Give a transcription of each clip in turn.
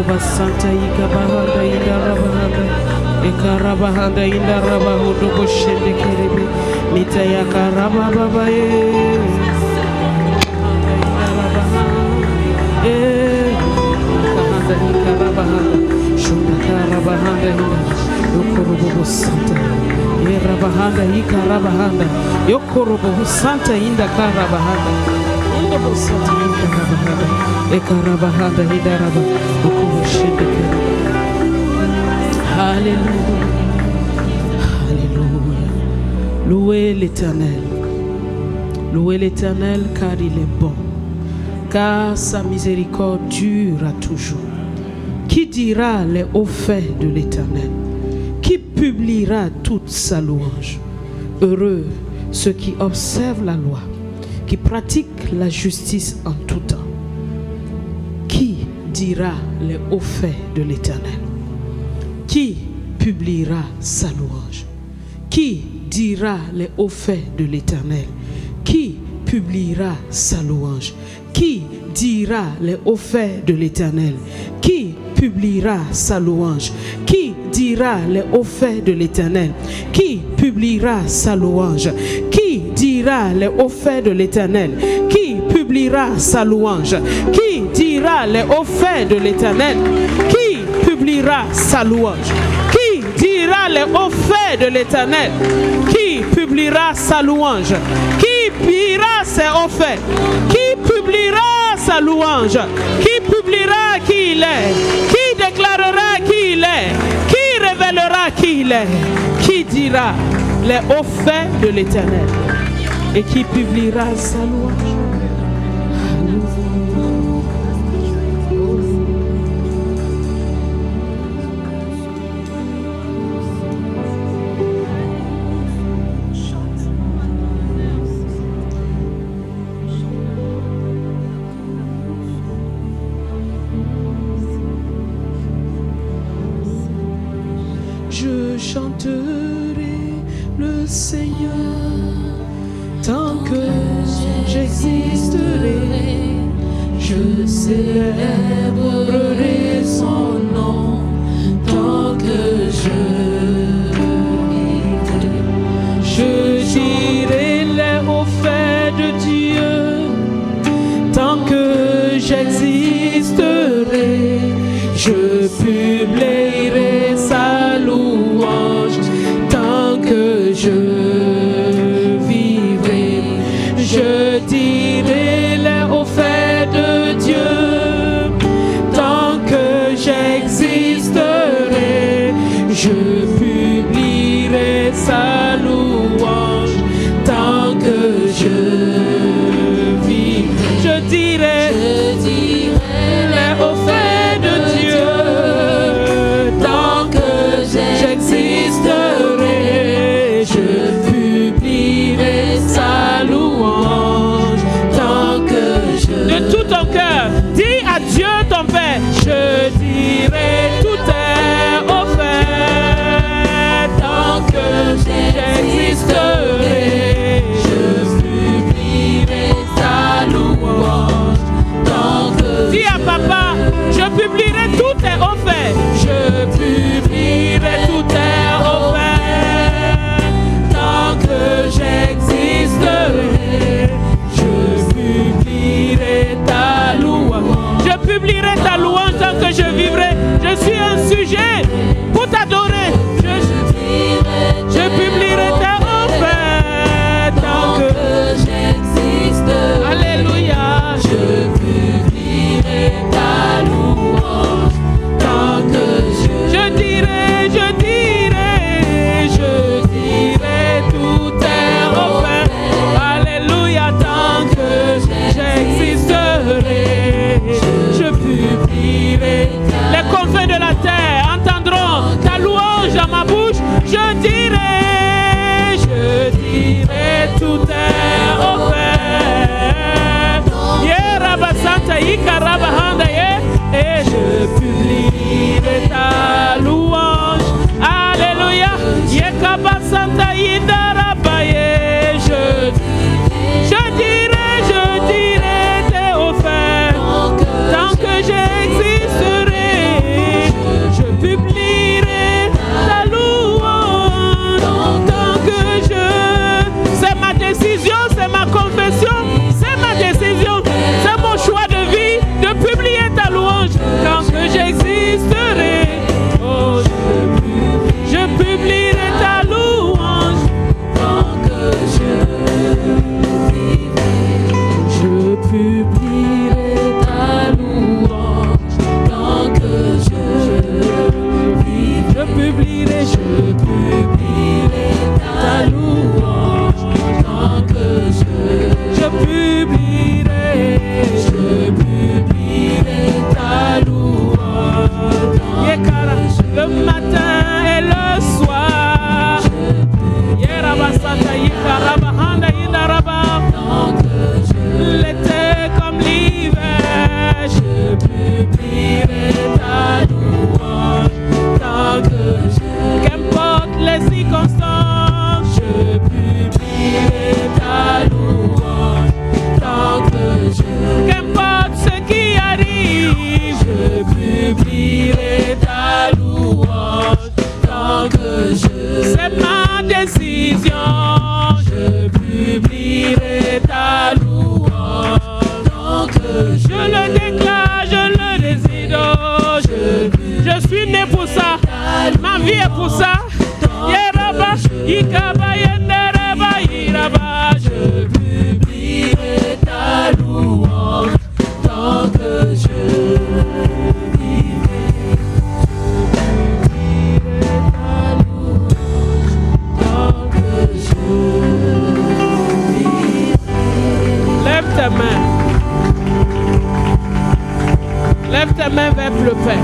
Baba Santa Ikabahanda Indarabahanda Ekarabahanda Indarabahudu Boshende Kerebe Mitaya Karaba Baba Kahanda Ikarabahanda Shundakarabahanda Yokorobo Santa Yerabahanda Ikarabahanda Yokorobo Santa Indakarabahanda Indobo Santa Ikarabahanda Ekarabahanda Hidaraba Ukushinde Alléluia. Alléluia. Louez l'Éternel. Louez l'Éternel car il est bon. Car sa miséricorde dure à toujours. Qui dira les hauts faits de l'Éternel? Qui publiera toute sa louange? Heureux ceux qui observent la loi, qui pratiquent la justice en tout temps. Qui dira les hauts faits de l'Éternel? Qui publiera sa louange? Qui dira les hauts faits de l'Éternel? Qui publiera sa louange? Qui dira les hauts faits de l'Éternel? Qui publiera sa louange? Qui dira les hauts faits de l'Éternel? Qui publiera sa louange? Qui dira les hauts faits de l'Éternel? Qui publiera sa louange? Qui dira les hauts faits de l'Éternel? Qui publiera sa louange? Qui dira les hauts faits de l'Éternel? Qui publiera sa louange? Qui publiera ses hauts faits? Qui publiera sa louange? Qui publiera qui il est? Qui déclarera qui il est? Qui révélera qui il est? Qui dira les hauts faits de l'Éternel? Et qui publiera sa louange? Je chanterai le Seigneur tant que j'existerai. Je célébrerai son nom tant que je vivrai. Je dirai les hauts faits de Dieu tant que j'existerai. Je publierai sa louange tant que je vivrai. Je dirai les hauts faits de Dieu tant que j'existerai. Je publierai sa louange tant que je vivrai. Je dirai les hauts faits de Dieu tant que j'existerai. Je publierai sa louange tant que je... De tout ton cœur, dis à Dieu ton Père. Je dirai tout est offert tant que publierai ta louange tant que je publierai ta louange. Le matin et le soir. L'été comme l'hiver, je publierai ta louange tant que qu'importe les circonstances, je publierai ta louange tant que qu'importe ce qui arrive, je publierai ta louange tant que c'est ma décision, je publierai ta louange tant que je le déclare, je le désire, je suis né pour ça, ma vie est pour ça. Yeraba, Ikaba, Yendereba, Iraba, je publierai ta louange tant que je lève tes mains vers le Père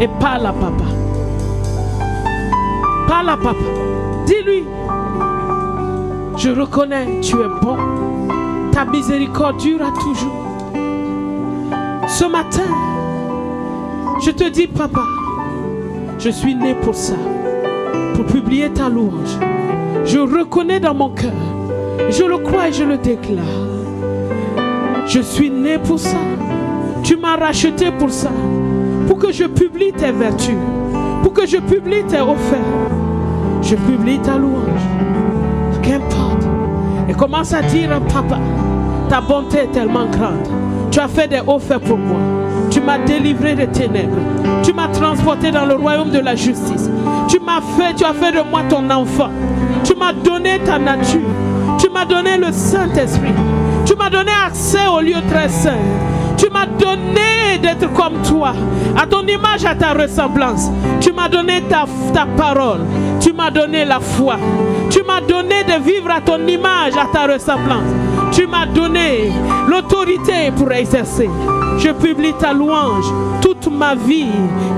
et parle à papa. Parle à papa. Dis-lui, je reconnais, tu es bon. Ta miséricorde durera toujours. Ce matin, je te dis, papa, je suis né pour ça, pour publier ta louange. Je reconnais dans mon cœur, je le crois et je le déclare. Je suis né pour ça. Tu m'as racheté pour ça. Pour que je publie tes vertus. Pour que je publie tes offertes. Je publie ta louange. Qu'importe. Et commence à dire, papa, ta bonté est tellement grande. Tu as fait des offertes pour moi. Tu m'as délivré des ténèbres. Tu m'as transporté dans le royaume de la justice. Tu as fait de moi ton enfant. Tu m'as donné ta nature. Tu m'as donné le Saint-Esprit. Tu m'as donné accès au lieu très saint. Tu m'as donné d'être comme toi, à ton image, à ta ressemblance. Tu m'as donné ta parole. Tu m'as donné la foi. Tu m'as donné de vivre à ton image, à ta ressemblance. Tu m'as donné l'autorité pour exercer. Je publie ta louange. Toute ma vie,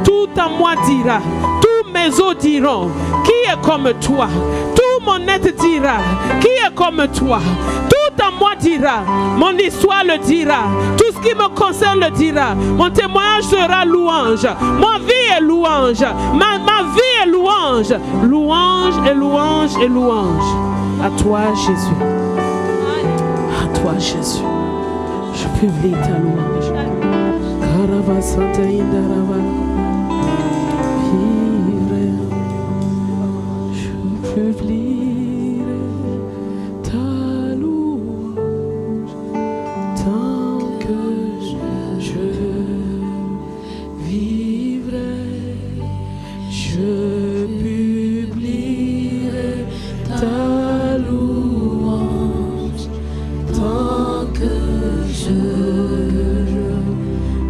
tout en moi dira, tous mes os diront, qui est comme toi? Tout mon être dira, qui est comme toi? Tout en moi dira, mon histoire le dira, tout ce qui me concerne le dira. Mon témoignage sera louange. Ma vie est louange. Ma vie est louange. Louange et louange et louange. À toi, Jésus. À toi, Jésus. Je publie ta louange. Karaba Santa Indaraba. Je publierai ta louange tant que je vivrai. Je publierai ta louange tant que je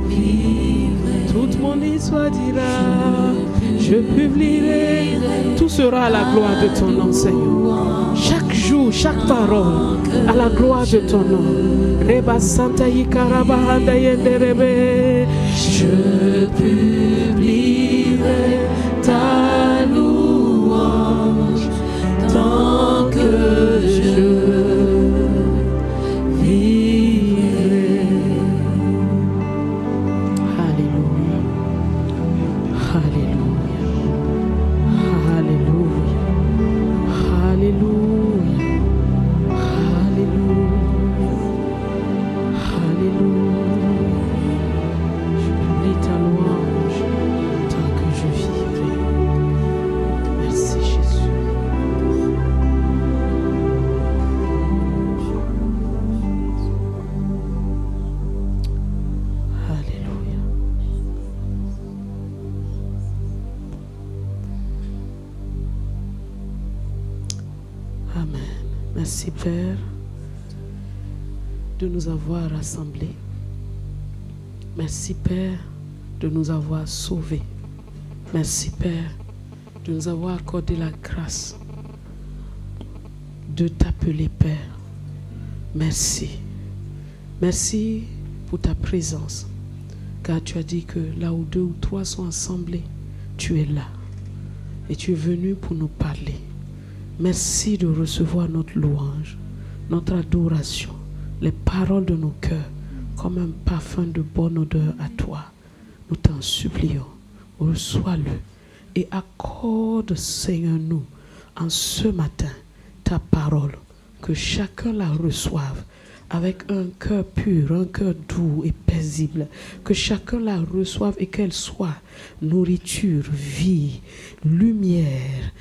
vivrai. Toute mon histoire dira, je publierai. Tout sera à la gloire de ton nom, Seigneur. Chaque jour, chaque parole, à la gloire de ton nom. Reba Santa Yikarabahanda Yenderebe. Je publierai ta louange tant que je vivrai. Alléluia. Alléluia. Merci Père de nous avoir rassemblés. Merci Père de nous avoir sauvés. Merci Père de nous avoir accordé la grâce de t'appeler Père. Merci. Merci pour ta présence, car tu as dit que là où 2 ou 3 sont assemblés, tu es là et tu es venu pour nous parler. Merci de recevoir notre louange, notre adoration, les paroles de nos cœurs comme un parfum de bonne odeur à toi. Nous t'en supplions, reçois-le et accorde, Seigneur, nous, en ce matin, ta parole, que chacun la reçoive avec un cœur pur, un cœur doux et paisible, que chacun la reçoive et qu'elle soit nourriture, vie, lumière,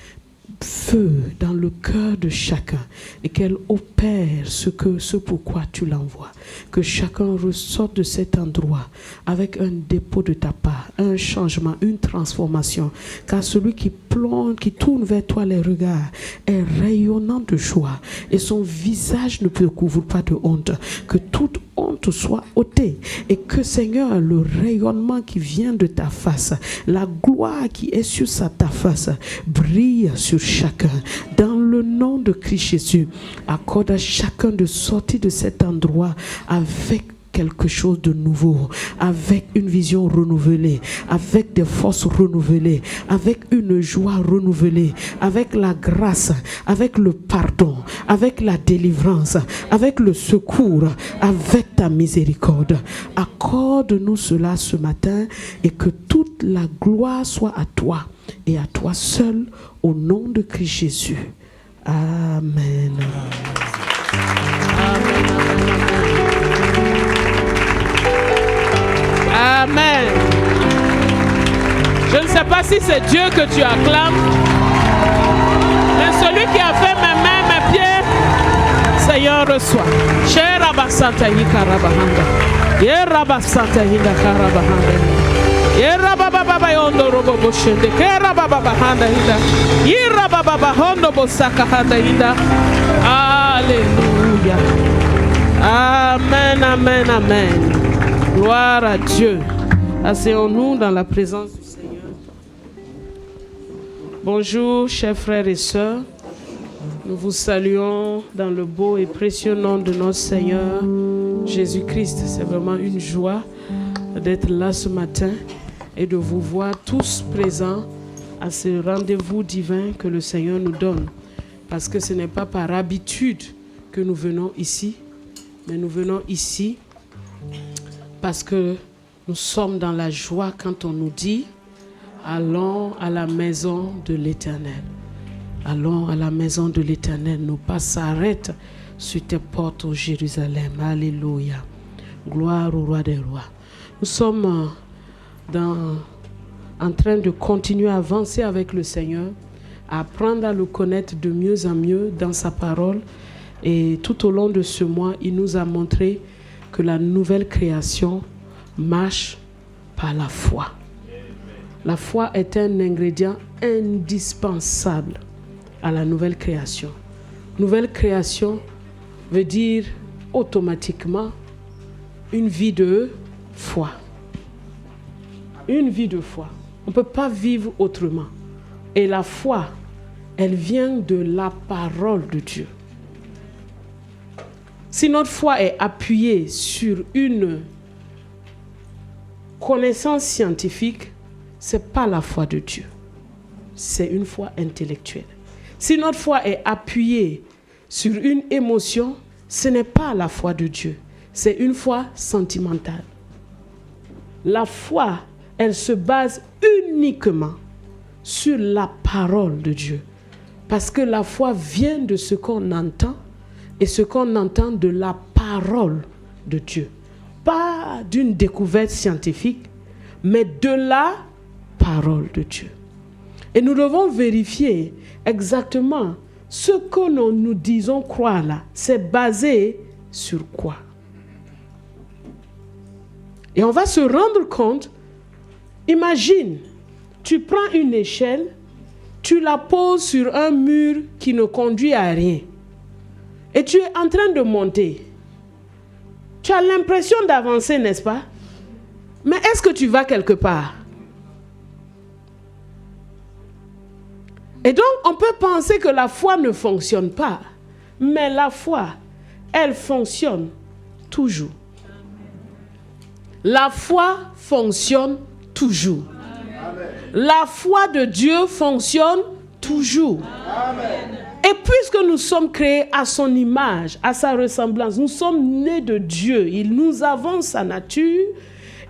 feu dans le cœur de chacun et qu'elle opère ce pourquoi tu l'envoies. Que chacun ressorte de cet endroit avec un dépôt de ta part, un changement, une transformation. Car celui qui plonge, qui tourne vers toi les regards est rayonnant de joie et son visage ne peut couvrir pas de honte. Que toute honte soit ôtée et que, Seigneur, le rayonnement qui vient de ta face, la gloire qui est sur ta face, brille sur chacun. Dans le nom de Christ Jésus, accorde à chacun de sortir de cet endroit avec quelque chose de nouveau, avec une vision renouvelée, avec des forces renouvelées, avec une joie renouvelée, avec la grâce, avec le pardon, avec la délivrance, avec le secours, avec ta miséricorde. Accorde-nous cela ce matin et que toute la gloire soit à toi et à toi seul, au nom de Christ Jésus. Amen. Amen. Je ne sais pas si c'est Dieu que tu acclames, mais celui qui a fait mes mains, mes pieds, Seigneur, reçois. Cher Abasanta Yikarabahanda. Yerabasanta Yikarabahanda. Yerababa Yondo Robo Boshende. Kerababa Handa Hinda. Yerababa Hondo Bosaka Handa Hinda. Alléluia. Amen, amen, amen. Gloire à Dieu. Asseyons-nous dans la présence du Seigneur. Bonjour, chers frères et sœurs. Nous vous saluons dans le beau et précieux nom de notre Seigneur Jésus-Christ. C'est vraiment une joie d'être là ce matin et de vous voir tous présents à ce rendez-vous divin que le Seigneur nous donne. Parce que ce n'est pas par habitude que nous venons ici, mais nous venons ici parce que nous sommes dans la joie quand on nous dit « Allons à la maison de l'Éternel ». Allons à la maison de l'Éternel. Nos pas s'arrêtent sur tes portes, ô Jérusalem. Alléluia. Gloire au roi des rois. Nous sommes en train de continuer à avancer avec le Seigneur, à apprendre à le connaître de mieux en mieux dans sa parole. Et tout au long de ce mois, il nous a montré que la nouvelle création marche par la foi. La foi est un ingrédient indispensable à la nouvelle création. Nouvelle création veut dire automatiquement une vie de foi. Une vie de foi. On ne peut pas vivre autrement. Et la foi, elle vient de la parole de Dieu. Si notre foi est appuyée sur une connaissance scientifique, ce n'est pas la foi de Dieu. C'est une foi intellectuelle. Si notre foi est appuyée sur une émotion, ce n'est pas la foi de Dieu. C'est une foi sentimentale. La foi, elle se base uniquement sur la parole de Dieu. Parce que la foi vient de ce qu'on entend et ce qu'on entend de la parole de Dieu. Pas d'une découverte scientifique, mais de la parole de Dieu. Et nous devons vérifier exactement ce que nous disons croire là. C'est basé sur quoi? Et on va se rendre compte, imagine, tu prends une échelle, tu la poses sur un mur qui ne conduit à rien. Et tu es en train de monter. Tu as l'impression d'avancer, n'est-ce pas? Mais est-ce que tu vas quelque part? Et donc, on peut penser que la foi ne fonctionne pas. Mais la foi, elle fonctionne toujours. La foi fonctionne toujours. La foi de Dieu fonctionne toujours. Amen. Et puisque nous sommes créés à son image, à sa ressemblance, nous sommes nés de Dieu, nous avons sa nature,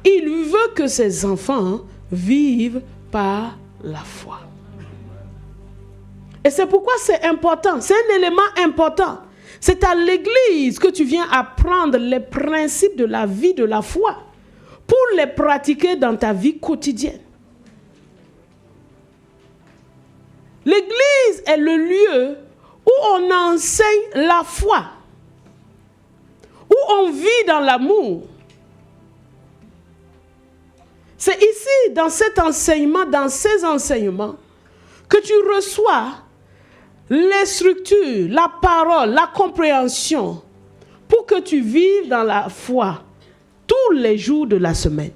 il veut que ses enfants vivent par la foi. Et c'est pourquoi c'est important, c'est un élément important. C'est à l'église que tu viens apprendre les principes de la vie de la foi pour les pratiquer dans ta vie quotidienne. L'église est le lieu où on enseigne la foi, où on vit dans l'amour. C'est ici, dans cet enseignement, dans ces enseignements, que tu reçois les structures, la parole, la compréhension, pour que tu vives dans la foi tous les jours de la semaine.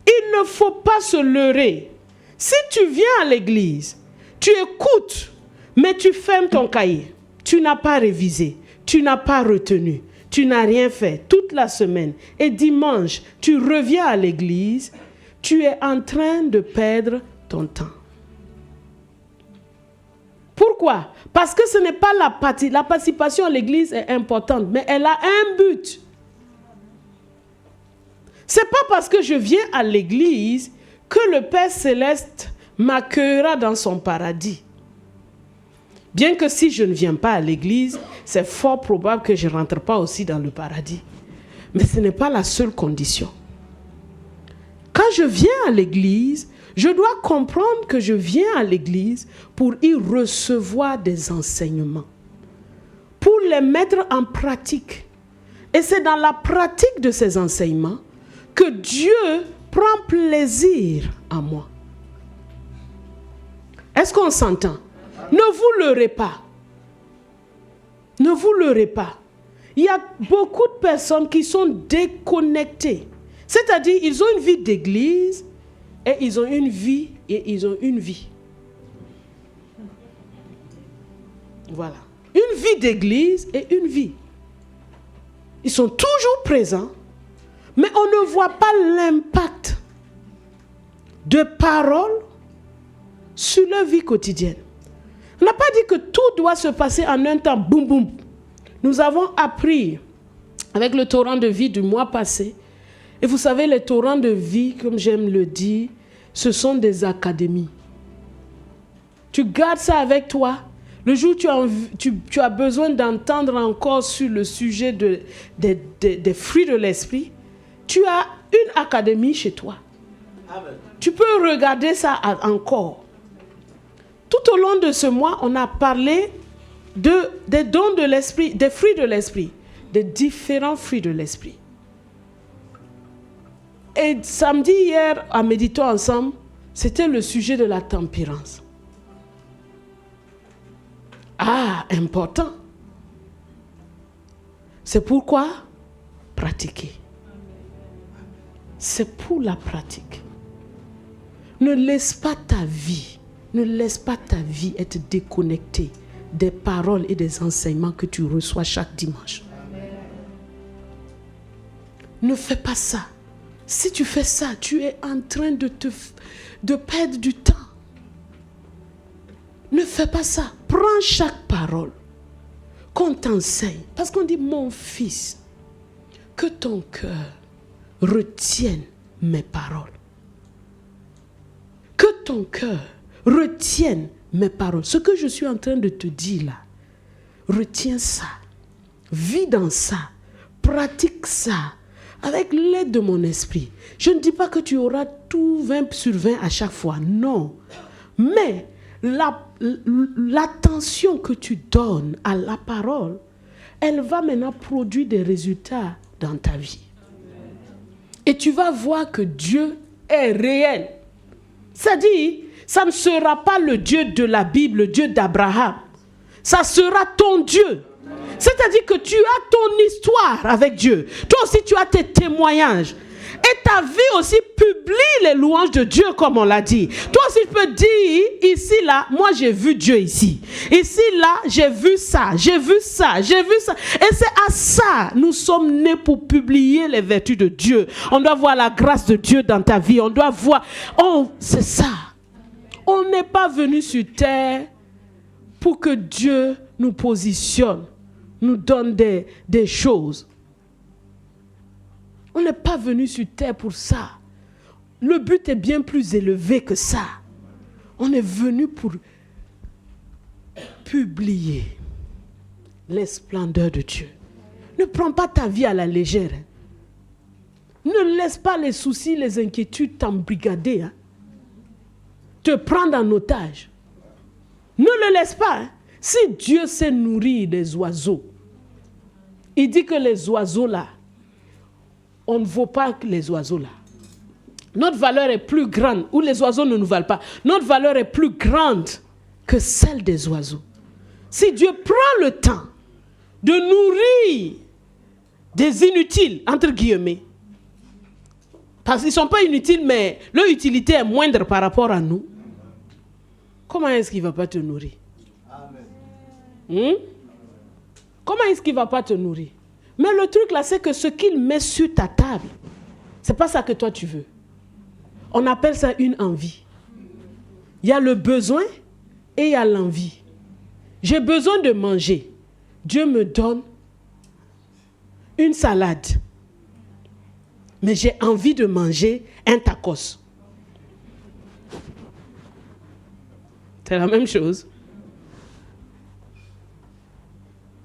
Il ne faut pas se leurrer. Si tu viens à l'église, tu écoutes, mais tu fermes ton cahier. Tu n'as pas révisé, tu n'as pas retenu, tu n'as rien fait toute la semaine. Et dimanche, tu reviens à l'église, tu es en train de perdre ton temps. Pourquoi? Parce que ce n'est pas la participation à l'église est importante, mais elle a un but. C'est pas parce que je viens à l'église que le Père Céleste m'accueillera dans son paradis. Bien que si je ne viens pas à l'église, c'est fort probable que je ne rentre pas aussi dans le paradis. Mais ce n'est pas la seule condition. Quand je viens à l'église, je dois comprendre que je viens à l'église pour y recevoir des enseignements, pour les mettre en pratique. Et c'est dans la pratique de ces enseignements que Dieu prend plaisir en moi. Est-ce qu'on s'entend? Ne vous leurrez pas. Ne vous leurrez pas. Il y a beaucoup de personnes qui sont déconnectées. C'est-à-dire, ils ont une vie d'église et ils ont une vie et ils ont une vie. Voilà. Une vie d'église et une vie. Ils sont toujours présents, mais on ne voit pas l'impact de paroles sur leur vie quotidienne. On n'a pas dit que tout doit se passer en un temps, boum boum. Nous avons appris avec le torrent de vie du mois passé. Et vous savez, les torrents de vie, comme j'aime le dire, ce sont des académies. Tu gardes ça avec toi. Le jour où tu as besoin d'entendre encore sur le sujet des fruits de l'esprit, tu as une académie chez toi. Amen. Tu peux regarder ça encore. Tout au long de ce mois, on a parlé des dons de l'esprit, des fruits de l'esprit, des différents fruits de l'esprit. Et samedi, hier, en méditant ensemble, c'était le sujet de la tempérance. Ah, important. C'est pourquoi pratiquer. C'est pour la pratique. Ne laisse pas ta vie être déconnectée des paroles et des enseignements que tu reçois chaque dimanche. Ne fais pas ça. Si tu fais ça, tu es en train de perdre du temps. Ne fais pas ça. Prends chaque parole qu'on t'enseigne. Parce qu'on dit, mon fils, que ton cœur retienne mes paroles. Que ton cœur retienne mes paroles. Ce que je suis en train de te dire là, retiens ça. Vis dans ça. Pratique ça. Avec l'aide de mon esprit. Je ne dis pas que tu auras tout 20 sur 20 à chaque fois. Non. Mais l'attention que tu donnes à la parole, elle va maintenant produire des résultats dans ta vie. Et tu vas voir que Dieu est réel. C'est-à-dire, ça ne sera pas le Dieu de la Bible, le Dieu d'Abraham. Ça sera ton Dieu. C'est-à-dire que tu as ton histoire avec Dieu. Toi aussi, tu as tes témoignages. Et ta vie aussi publie les louanges de Dieu, comme on l'a dit. Toi aussi, tu peux dire, ici, là, moi, j'ai vu Dieu ici. Ici, là, j'ai vu ça, j'ai vu ça, j'ai vu ça. Et c'est à ça, nous sommes nés pour publier les vertus de Dieu. On doit voir la grâce de Dieu dans ta vie. On doit voir, oh, c'est ça. On n'est pas venu sur terre pour que Dieu nous positionne, nous donne des choses. On n'est pas venu sur terre pour ça. Le but est bien plus élevé que ça. On est venu pour publier les splendeurs de Dieu. Ne prends pas ta vie à la légère. Ne laisse pas les soucis, les inquiétudes t'embrigader. Te prendre en otage. Ne le laisse pas. Si Dieu sait nourrir des oiseaux, il dit que les oiseaux là, on ne vaut pas que les oiseaux là. Notre valeur est plus grande, ou les oiseaux ne nous valent pas. Notre valeur est plus grande que celle des oiseaux. Si Dieu prend le temps de nourrir des inutiles, entre guillemets, parce qu'ils ne sont pas inutiles, mais leur utilité est moindre par rapport à nous, comment est-ce qu'il ne va pas te nourrir? Comment est-ce qu'il ne va pas te nourrir? Mais le truc là, c'est que ce qu'il met sur ta table, ce n'est pas ça que toi tu veux. On appelle ça une envie. Il y a le besoin et il y a l'envie. J'ai besoin de manger. Dieu me donne une salade. Mais j'ai envie de manger un tacos. C'est la même chose.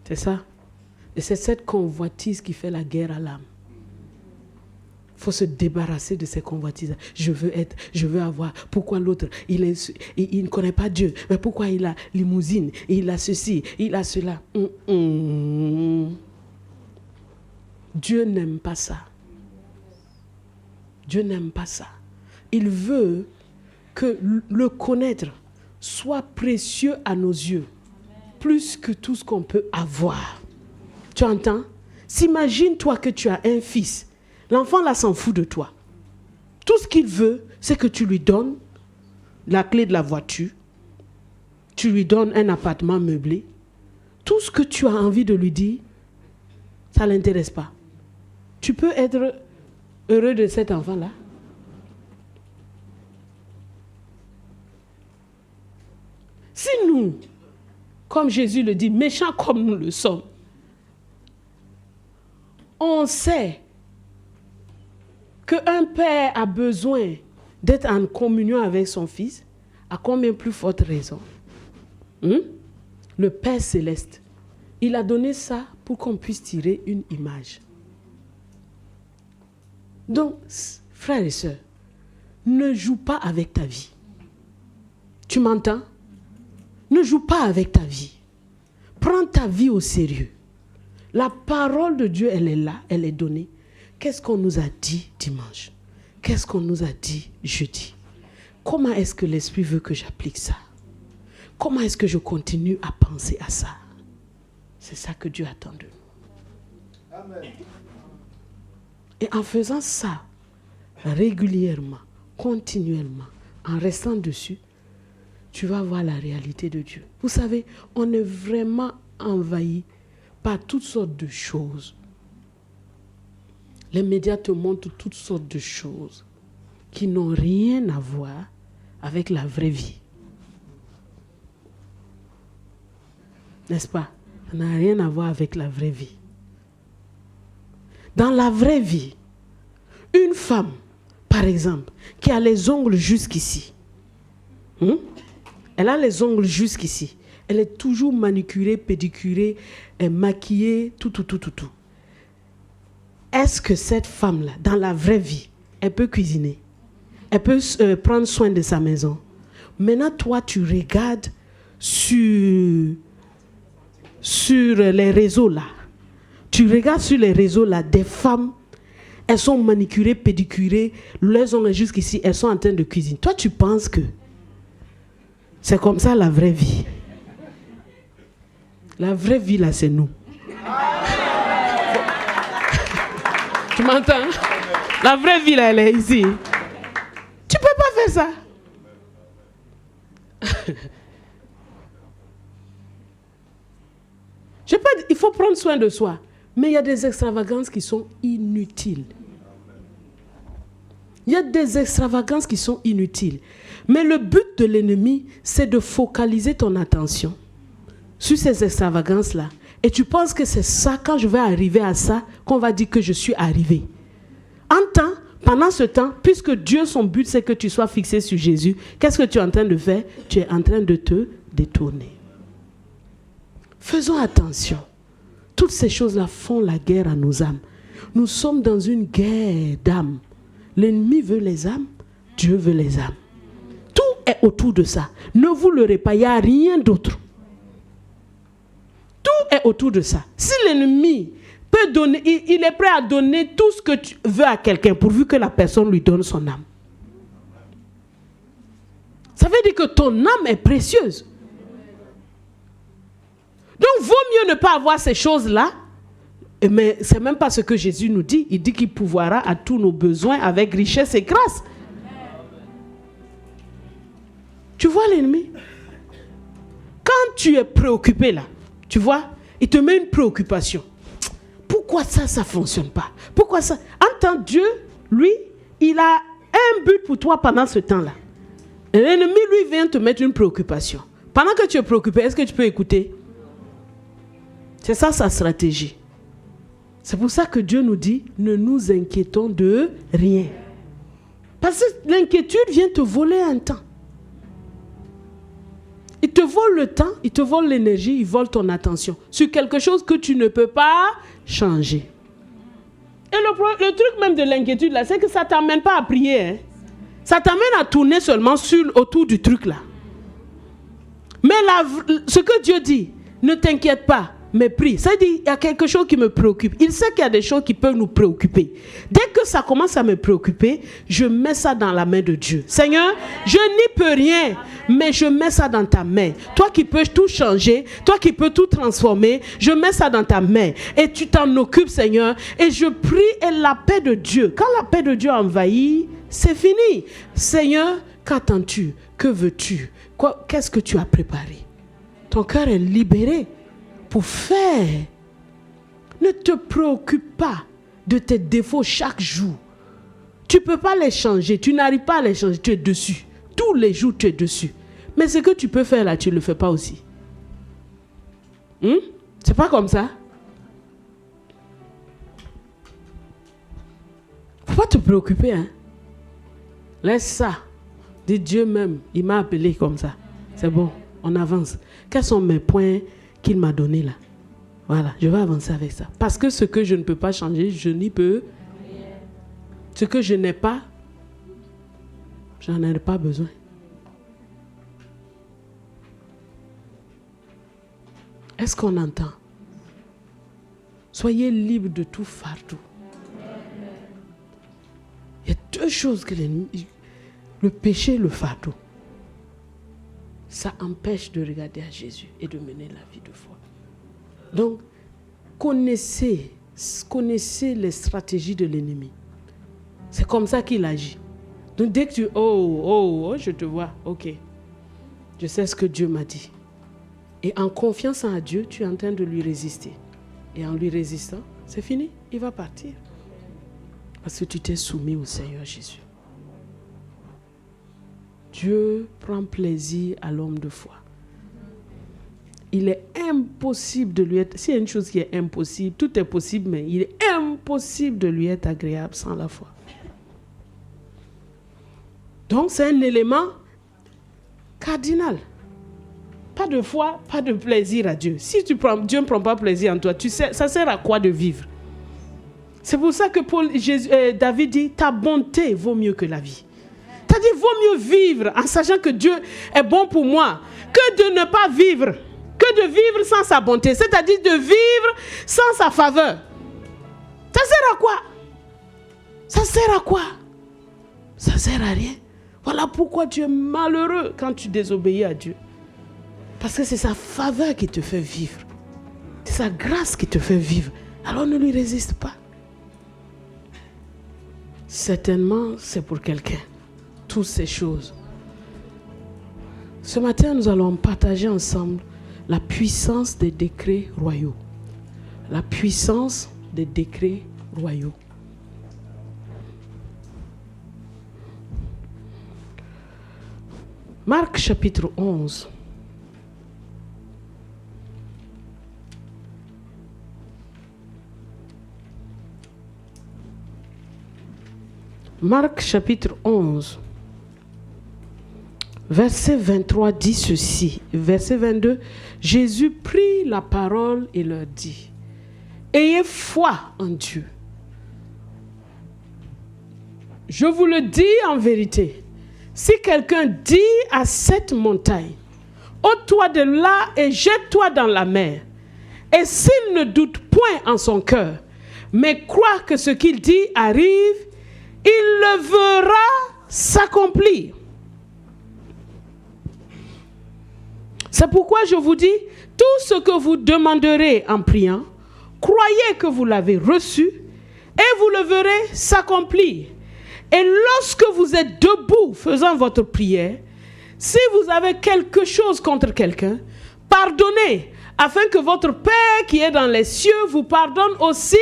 C'est ça. Et c'est cette convoitise qui fait la guerre à l'âme. Il faut se débarrasser de ces convoitises. Je veux avoir. Pourquoi l'autre, il ne connaît pas Dieu. Mais pourquoi il a limousine, il a ceci, il a cela. Dieu n'aime pas ça. Dieu n'aime pas ça. Il veut que le connaître soit précieux à nos yeux, plus que tout ce qu'on peut avoir. Tu entends? S'imagine-toi que tu as un fils. L'enfant là s'en fout de toi. Tout ce qu'il veut, c'est que tu lui donnes la clé de la voiture. Tu lui donnes un appartement meublé. Tout ce que tu as envie de lui dire, ça ne l'intéresse pas. Tu peux être heureux de cet enfant-là? Si nous, comme Jésus le dit, méchants comme nous le sommes, on sait qu'un père a besoin d'être en communion avec son fils, à combien plus forte raison? Le Père céleste, il a donné ça pour qu'on puisse tirer une image. Donc, frères et sœurs, ne joue pas avec ta vie. Tu m'entends? Ne joue pas avec ta vie. Prends ta vie au sérieux. La parole de Dieu, elle est là, elle est donnée. Qu'est-ce qu'on nous a dit dimanche? Qu'est-ce qu'on nous a dit jeudi? Comment est-ce que l'Esprit veut que j'applique ça? Comment est-ce que je continue à penser à ça? C'est ça que Dieu attend de nous. Amen. Et en faisant ça, régulièrement, continuellement, en restant dessus, tu vas voir la réalité de Dieu. Vous savez, on est vraiment envahi par toutes sortes de choses. Les médias te montrent toutes sortes de choses qui n'ont rien à voir avec la vraie vie. N'est-ce pas? Ça n'a rien à voir avec la vraie vie. Dans la vraie vie, une femme, par exemple, qui a les ongles jusqu'ici, elle a les ongles jusqu'ici, elle est toujours manucurée, pédicurée, maquillée, tout. Est-ce que cette femme-là, dans la vraie vie, elle peut cuisiner? Elle peut prendre soin de sa maison? Maintenant, toi, tu regardes sur les réseaux là. Tu regardes sur les réseaux là, des femmes, elles sont manicurées, pédicurées, leurs ongles jusqu'ici, elles sont en train de cuisiner. Toi, tu penses que c'est comme ça la vraie vie? La vraie vie là, c'est nous. Tu m'entends? La vraie vie, là, elle est ici. Tu peux pas faire ça. Je peux dire, il faut prendre soin de soi. Mais il y a des extravagances qui sont inutiles. Il y a des extravagances qui sont inutiles. Mais le but de l'ennemi, c'est de focaliser ton attention sur ces extravagances-là. Et tu penses que c'est ça, quand je vais arriver à ça, qu'on va dire que je suis arrivé. Pendant ce temps, puisque Dieu, son but, c'est que tu sois fixé sur Jésus, qu'est-ce que tu es en train de faire? Tu es en train de te détourner. Faisons attention. Toutes ces choses-là font la guerre à nos âmes. Nous sommes dans une guerre d'âmes. L'ennemi veut les âmes, Dieu veut les âmes. Tout est autour de ça. Ne vous leurrez pas, il n'y a rien d'autre. Tout est autour de ça. Si l'ennemi peut donner, il est prêt à donner tout ce que tu veux à quelqu'un, pourvu que la personne lui donne son âme. Ça veut dire que ton âme est précieuse. Donc, vaut mieux ne pas avoir ces choses-là. Mais ce n'est même pas ce que Jésus nous dit. Il dit qu'il pourvoira à tous nos besoins avec richesse et grâce. Tu vois l'ennemi? Quand tu es préoccupé là, tu vois, il te met une préoccupation. Pourquoi ça ne fonctionne pas? Pourquoi ça? Entends, Dieu, lui, il a un but pour toi pendant ce temps-là. L'ennemi, lui, vient te mettre une préoccupation. Pendant que tu es préoccupé, est-ce que tu peux écouter? C'est ça sa stratégie. C'est pour ça que Dieu nous dit, ne nous inquiétons de rien. Parce que l'inquiétude vient te voler un temps. Il te vole le temps, il te vole l'énergie, il vole ton attention sur quelque chose que tu ne peux pas changer. Et le truc même de l'inquiétude là, c'est que ça ne t'amène pas à prier. Hein. Ça t'amène à tourner seulement autour du truc là. Mais ce que Dieu dit, ne t'inquiète pas. Mais prie. Ça dit, il y a quelque chose qui me préoccupe. Il sait qu'il y a des choses qui peuvent nous préoccuper. Dès que ça commence à me préoccuper, je mets ça dans la main de Dieu. Seigneur, je n'y peux rien, mais je mets ça dans ta main. Toi qui peux tout changer, toi qui peux tout transformer, je mets ça dans ta main. Et tu t'en occupes, Seigneur. Et je prie, et la paix de Dieu, quand la paix de Dieu envahit, c'est fini. Seigneur, qu'attends-tu? Que veux-tu? Qu'est-ce que tu as préparé? Ton cœur est libéré pour faire. Ne te préoccupe pas de tes défauts chaque jour. Tu ne peux pas les changer. Tu n'arrives pas à les changer. Tu es dessus. Tous les jours, tu es dessus. Mais ce que tu peux faire là, tu ne le fais pas aussi. C'est pas comme ça. Faut pas te préoccuper. Hein? Laisse ça. Dis Dieu même, il m'a appelé comme ça. C'est bon, on avance. Quels sont mes points qu'il m'a donné là? Voilà, je vais avancer avec ça. Parce que ce que je ne peux pas changer, je n'y peux. Ce que je n'ai pas, j'en ai pas besoin. Est-ce qu'on entend? Soyez libres de tout fardeau. Il y a deux choses que l'ennemi... Le péché et le fardeau. Ça empêche de regarder à Jésus et de mener la vie de foi. Donc, connaissez les stratégies de l'ennemi. C'est comme ça qu'il agit. Donc, dès que tu... Oh, je te vois. Ok. Je sais ce que Dieu m'a dit. Et en confiance en Dieu, tu es en train de lui résister. Et en lui résistant, c'est fini. Il va partir. Parce que tu t'es soumis au Seigneur Jésus. Dieu prend plaisir à l'homme de foi. Il est impossible de lui être... S'il y a une chose qui est impossible, tout est possible, mais il est impossible de lui être agréable sans la foi. Donc, c'est un élément cardinal. Pas de foi, pas de plaisir à Dieu. Si Dieu ne prend pas plaisir en toi, tu sais, ça sert à quoi de vivre? C'est pour ça que David dit, ta bonté vaut mieux que la vie. C'est-à-dire, vaut mieux vivre en sachant que Dieu est bon pour moi que de ne pas vivre, que de vivre sans sa bonté. C'est-à-dire de vivre sans sa faveur. Ça sert à quoi? Ça sert à quoi? Ça sert à rien. Voilà pourquoi tu es malheureux quand tu désobéis à Dieu. Parce que c'est sa faveur qui te fait vivre. C'est sa grâce qui te fait vivre. Alors ne lui résiste pas. certainement c'est pour quelqu'un. Toutes ces choses. Ce matin, nous allons partager ensemble la puissance des décrets royaux. La puissance des décrets royaux. Marc chapitre 11. Marc chapitre 11. Verset 23 dit ceci. Verset 22. Jésus prit la parole et leur dit: ayez foi en Dieu. Je vous le dis en vérité. Si quelqu'un dit à cette montagne: ôte-toi de là et jette-toi dans la mer, et s'il ne doute point en son cœur, mais croit que ce qu'il dit arrive, il le verra s'accomplir. C'est pourquoi je vous dis, tout ce que vous demanderez en priant, croyez que vous l'avez reçu et vous le verrez s'accomplir. Et lorsque vous êtes debout faisant votre prière, si vous avez quelque chose contre quelqu'un, pardonnez, afin que votre Père qui est dans les cieux vous pardonne aussi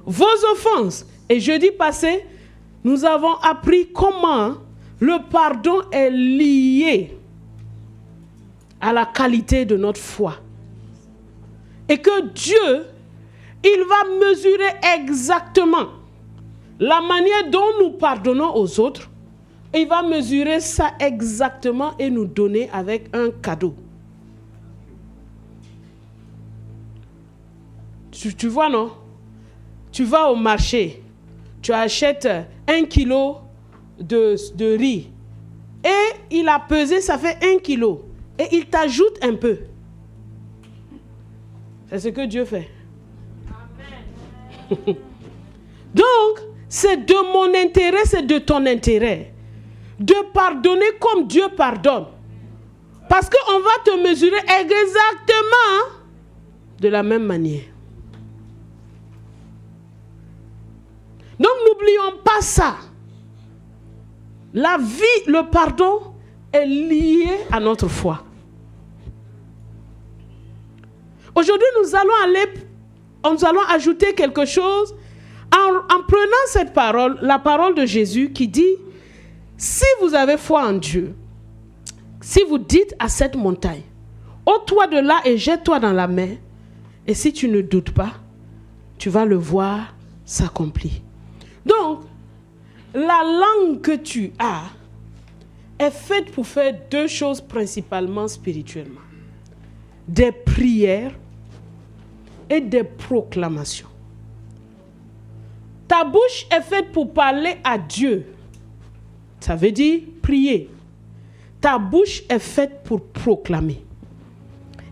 vos offenses. Et jeudi passé, nous avons appris comment le pardon est lié à la qualité de notre foi. Et que Dieu, il va mesurer exactement la manière dont nous pardonnons aux autres. Il va mesurer ça exactement et nous donner avec un cadeau. Tu vois, non? Tu vas au marché, tu achètes 1 kilo de riz. Et il a pesé, ça fait 1 kilo. Et il t'ajoute un peu. C'est ce que Dieu fait. Amen. Donc, c'est de mon intérêt, c'est de ton intérêt de pardonner comme Dieu pardonne. Parce qu'on va te mesurer exactement de la même manière. Donc, n'oublions pas ça. La vie, le pardon est lié à notre foi. Aujourd'hui, nous allons ajouter quelque chose en prenant cette parole, la parole de Jésus qui dit: si vous avez foi en Dieu, si vous dites à cette montagne, ôte-toi de là et jette-toi dans la mer, et si tu ne doutes pas, tu vas le voir s'accomplir. Donc, la langue que tu as est faite pour faire deux choses principalement spirituellement: des prières et des proclamations. Ta bouche est faite pour parler à Dieu. Ça veut dire prier. Ta bouche est faite pour proclamer.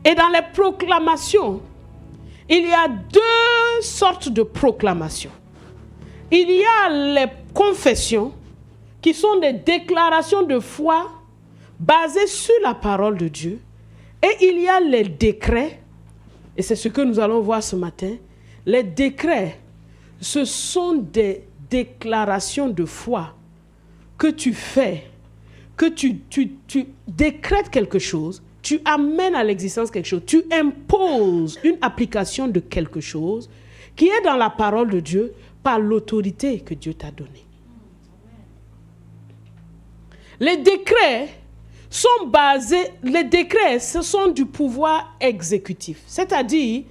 Et dans les proclamations, il y a deux sortes de proclamations. Il y a les confessions, qui sont des déclarations de foi basées sur la parole de Dieu. Et il y a les décrets, et c'est ce que nous allons voir ce matin. Les décrets, ce sont des déclarations de foi que tu fais, que tu décrètes quelque chose, tu amènes à l'existence quelque chose, tu imposes une application de quelque chose qui est dans la parole de Dieu par l'autorité que Dieu t'a donnée. Les décrets sont basés, ce sont du pouvoir exécutif. C'est-à-dire,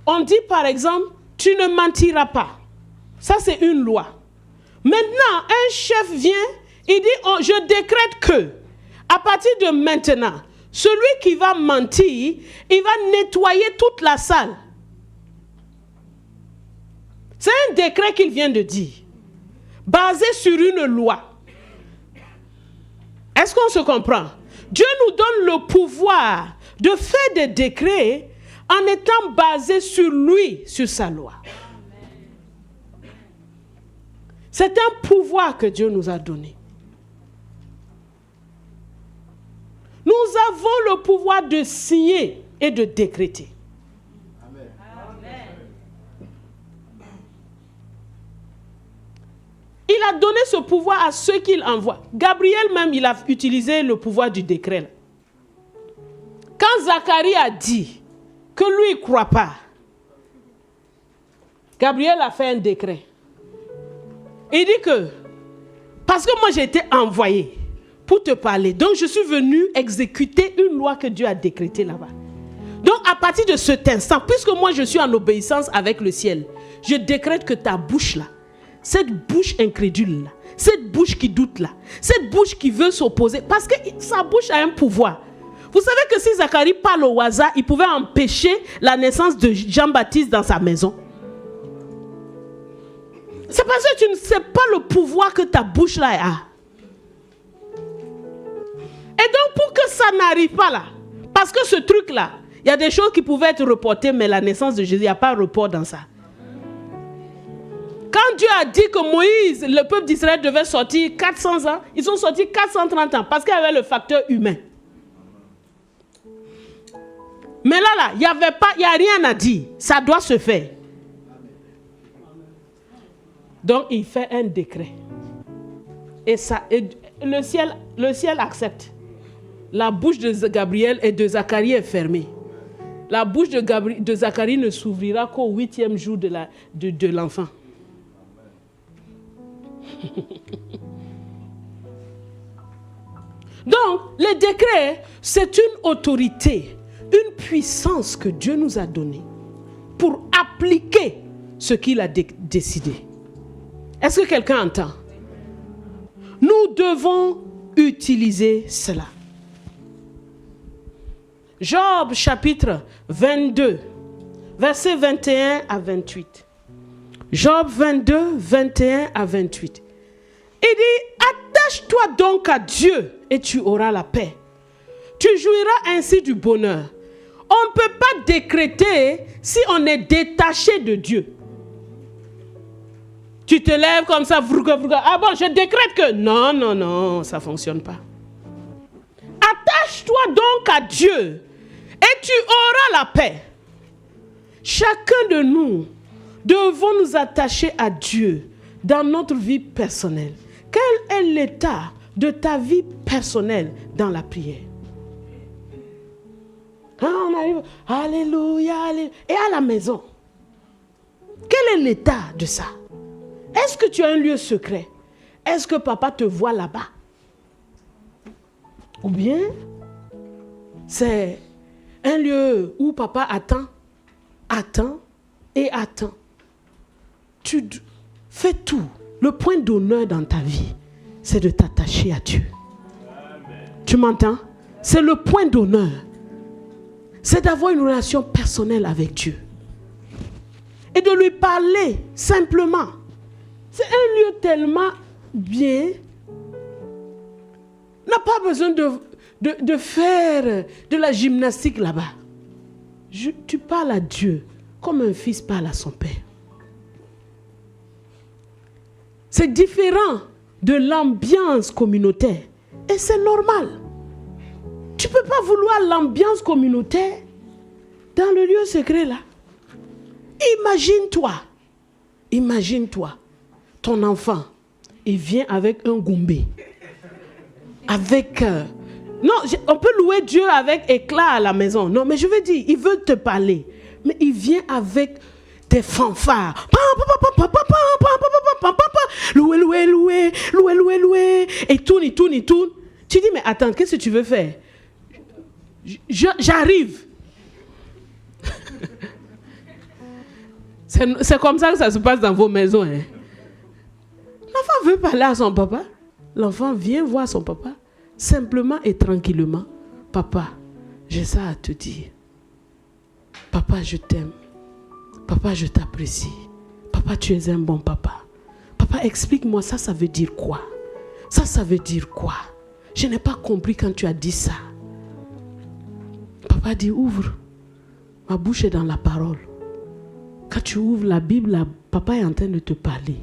on dit par exemple, tu ne mentiras pas. Ça, c'est une loi. Maintenant, un chef vient, il dit, je décrète que, à partir de maintenant, celui qui va mentir, il va nettoyer toute la salle. C'est un décret qu'il vient de dire, basé sur une loi. Est-ce qu'on se comprend? Dieu nous donne le pouvoir de faire des décrets en étant basé sur lui, sur sa loi. C'est un pouvoir que Dieu nous a donné. Nous avons le pouvoir de signer et de décréter. Amen. Il a donné ce pouvoir à ceux qu'il envoie. Gabriel même, il a utilisé le pouvoir du décret. Là. Quand Zacharie a dit que lui, il ne croit pas, Gabriel a fait un décret. Il dit que, parce que moi j'ai été envoyé pour te parler, donc je suis venu exécuter une loi que Dieu a décrétée là-bas. Donc à partir de cet instant, puisque moi je suis en obéissance avec le ciel, je décrète que ta bouche là, cette bouche incrédule là, cette bouche qui doute là, cette bouche qui veut s'opposer, parce que sa bouche a un pouvoir. Vous savez que si Zacharie parle au hasard, il pouvait empêcher la naissance de Jean-Baptiste dans sa maison. C'est parce que tu ne sais pas le pouvoir que ta bouche là a. Et donc pour que ça n'arrive pas là, parce que ce truc là, il y a des choses qui pouvaient être reportées, mais la naissance de Jésus, il n'y a pas de report dans ça. Quand Dieu a dit que Moïse, le peuple d'Israël devait sortir 400 ans, ils sont sortis 430 ans parce qu'il y avait le facteur humain. Mais là, il n'y a rien à dire. Ça doit se faire. Donc, il fait un décret. Et le ciel accepte. La bouche de Gabriel et de Zacharie est fermée. La bouche de Zacharie ne s'ouvrira qu'au 8e jour de l'enfant. Donc, le décret, c'est une autorité, une puissance que Dieu nous a donnée pour appliquer ce qu'il a décidé. Est-ce que quelqu'un entend? Nous devons utiliser cela. Job chapitre 22, versets 21 à 28. Job 22, 21 à 28. Il dit, attache-toi donc à Dieu et tu auras la paix. Tu jouiras ainsi du bonheur. On ne peut pas décréter si on est détaché de Dieu. Tu te lèves comme ça, ah bon, je décrète que... Non, ça ne fonctionne pas. Attache-toi donc à Dieu et tu auras la paix. Chacun de nous devons nous attacher à Dieu dans notre vie personnelle. Quel est l'état de ta vie personnelle dans la prière? Quand on arrive, alléluia, alléluia, et à la maison, quel est l'état de ça? Est-ce que tu as un lieu secret? Est-ce que papa te voit là-bas? Ou bien, c'est un lieu où papa attend et attend. Tu fais tout. Le point d'honneur dans ta vie, c'est de t'attacher à Dieu. Amen. Tu m'entends? C'est le point d'honneur. C'est d'avoir une relation personnelle avec Dieu. Et de lui parler simplement. C'est un lieu tellement bien. On n'a pas besoin de faire de la gymnastique là-bas. Tu parles à Dieu comme un fils parle à son père. C'est différent de l'ambiance communautaire. Et c'est normal. Tu ne peux pas vouloir l'ambiance communautaire dans le lieu secret là. Imagine-toi, ton enfant, il vient avec un goumbé. Avec... non, on peut louer Dieu avec éclat à la maison. Non, mais je veux dire, il veut te parler. Mais il vient avec des fanfares. Loué. Et tourne. Tu dis, mais attends, qu'est-ce que tu veux faire? J'arrive. C'est comme ça que ça se passe dans vos maisons. Hein? L'enfant veut parler à son papa. L'enfant vient voir son papa. Simplement et tranquillement. Papa, j'ai ça à te dire. Papa, je t'aime. Papa, je t'apprécie. Papa, tu es un bon papa. Papa, explique-moi, ça veut dire quoi? Ça veut dire quoi? Je n'ai pas compris quand tu as dit ça. Papa dit, ouvre. Ma bouche est dans la parole. Quand tu ouvres la Bible, papa est en train de te parler.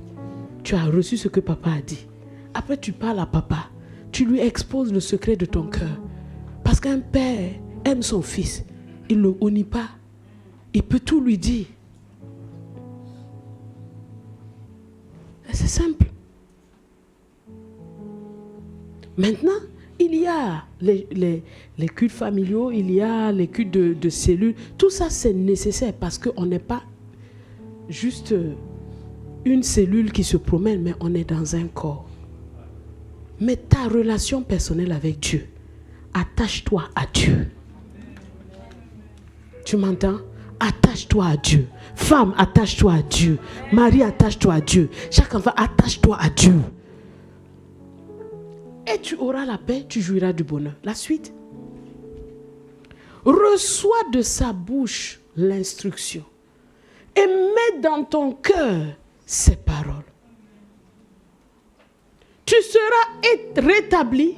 Tu as reçu ce que papa a dit. Après, tu parles à papa. Tu lui exposes le secret de ton cœur. Parce qu'un père aime son fils. Il ne le honnie pas. Il peut tout lui dire. Et c'est simple. Maintenant, il y a les cultes familiaux, il y a les cultes de cellules. Tout ça, c'est nécessaire parce qu'on n'est pas juste une cellule qui se promène, mais on est dans un corps. Mais ta relation personnelle avec Dieu, attache-toi à Dieu. Tu m'entends? Attache-toi à Dieu. Femme, attache-toi à Dieu. Mari, attache-toi à Dieu. Chaque enfant, attache-toi à Dieu. Et tu auras la paix, tu jouiras du bonheur. La suite. Reçois de sa bouche l'instruction et mets dans ton cœur ses paroles. Tu seras rétabli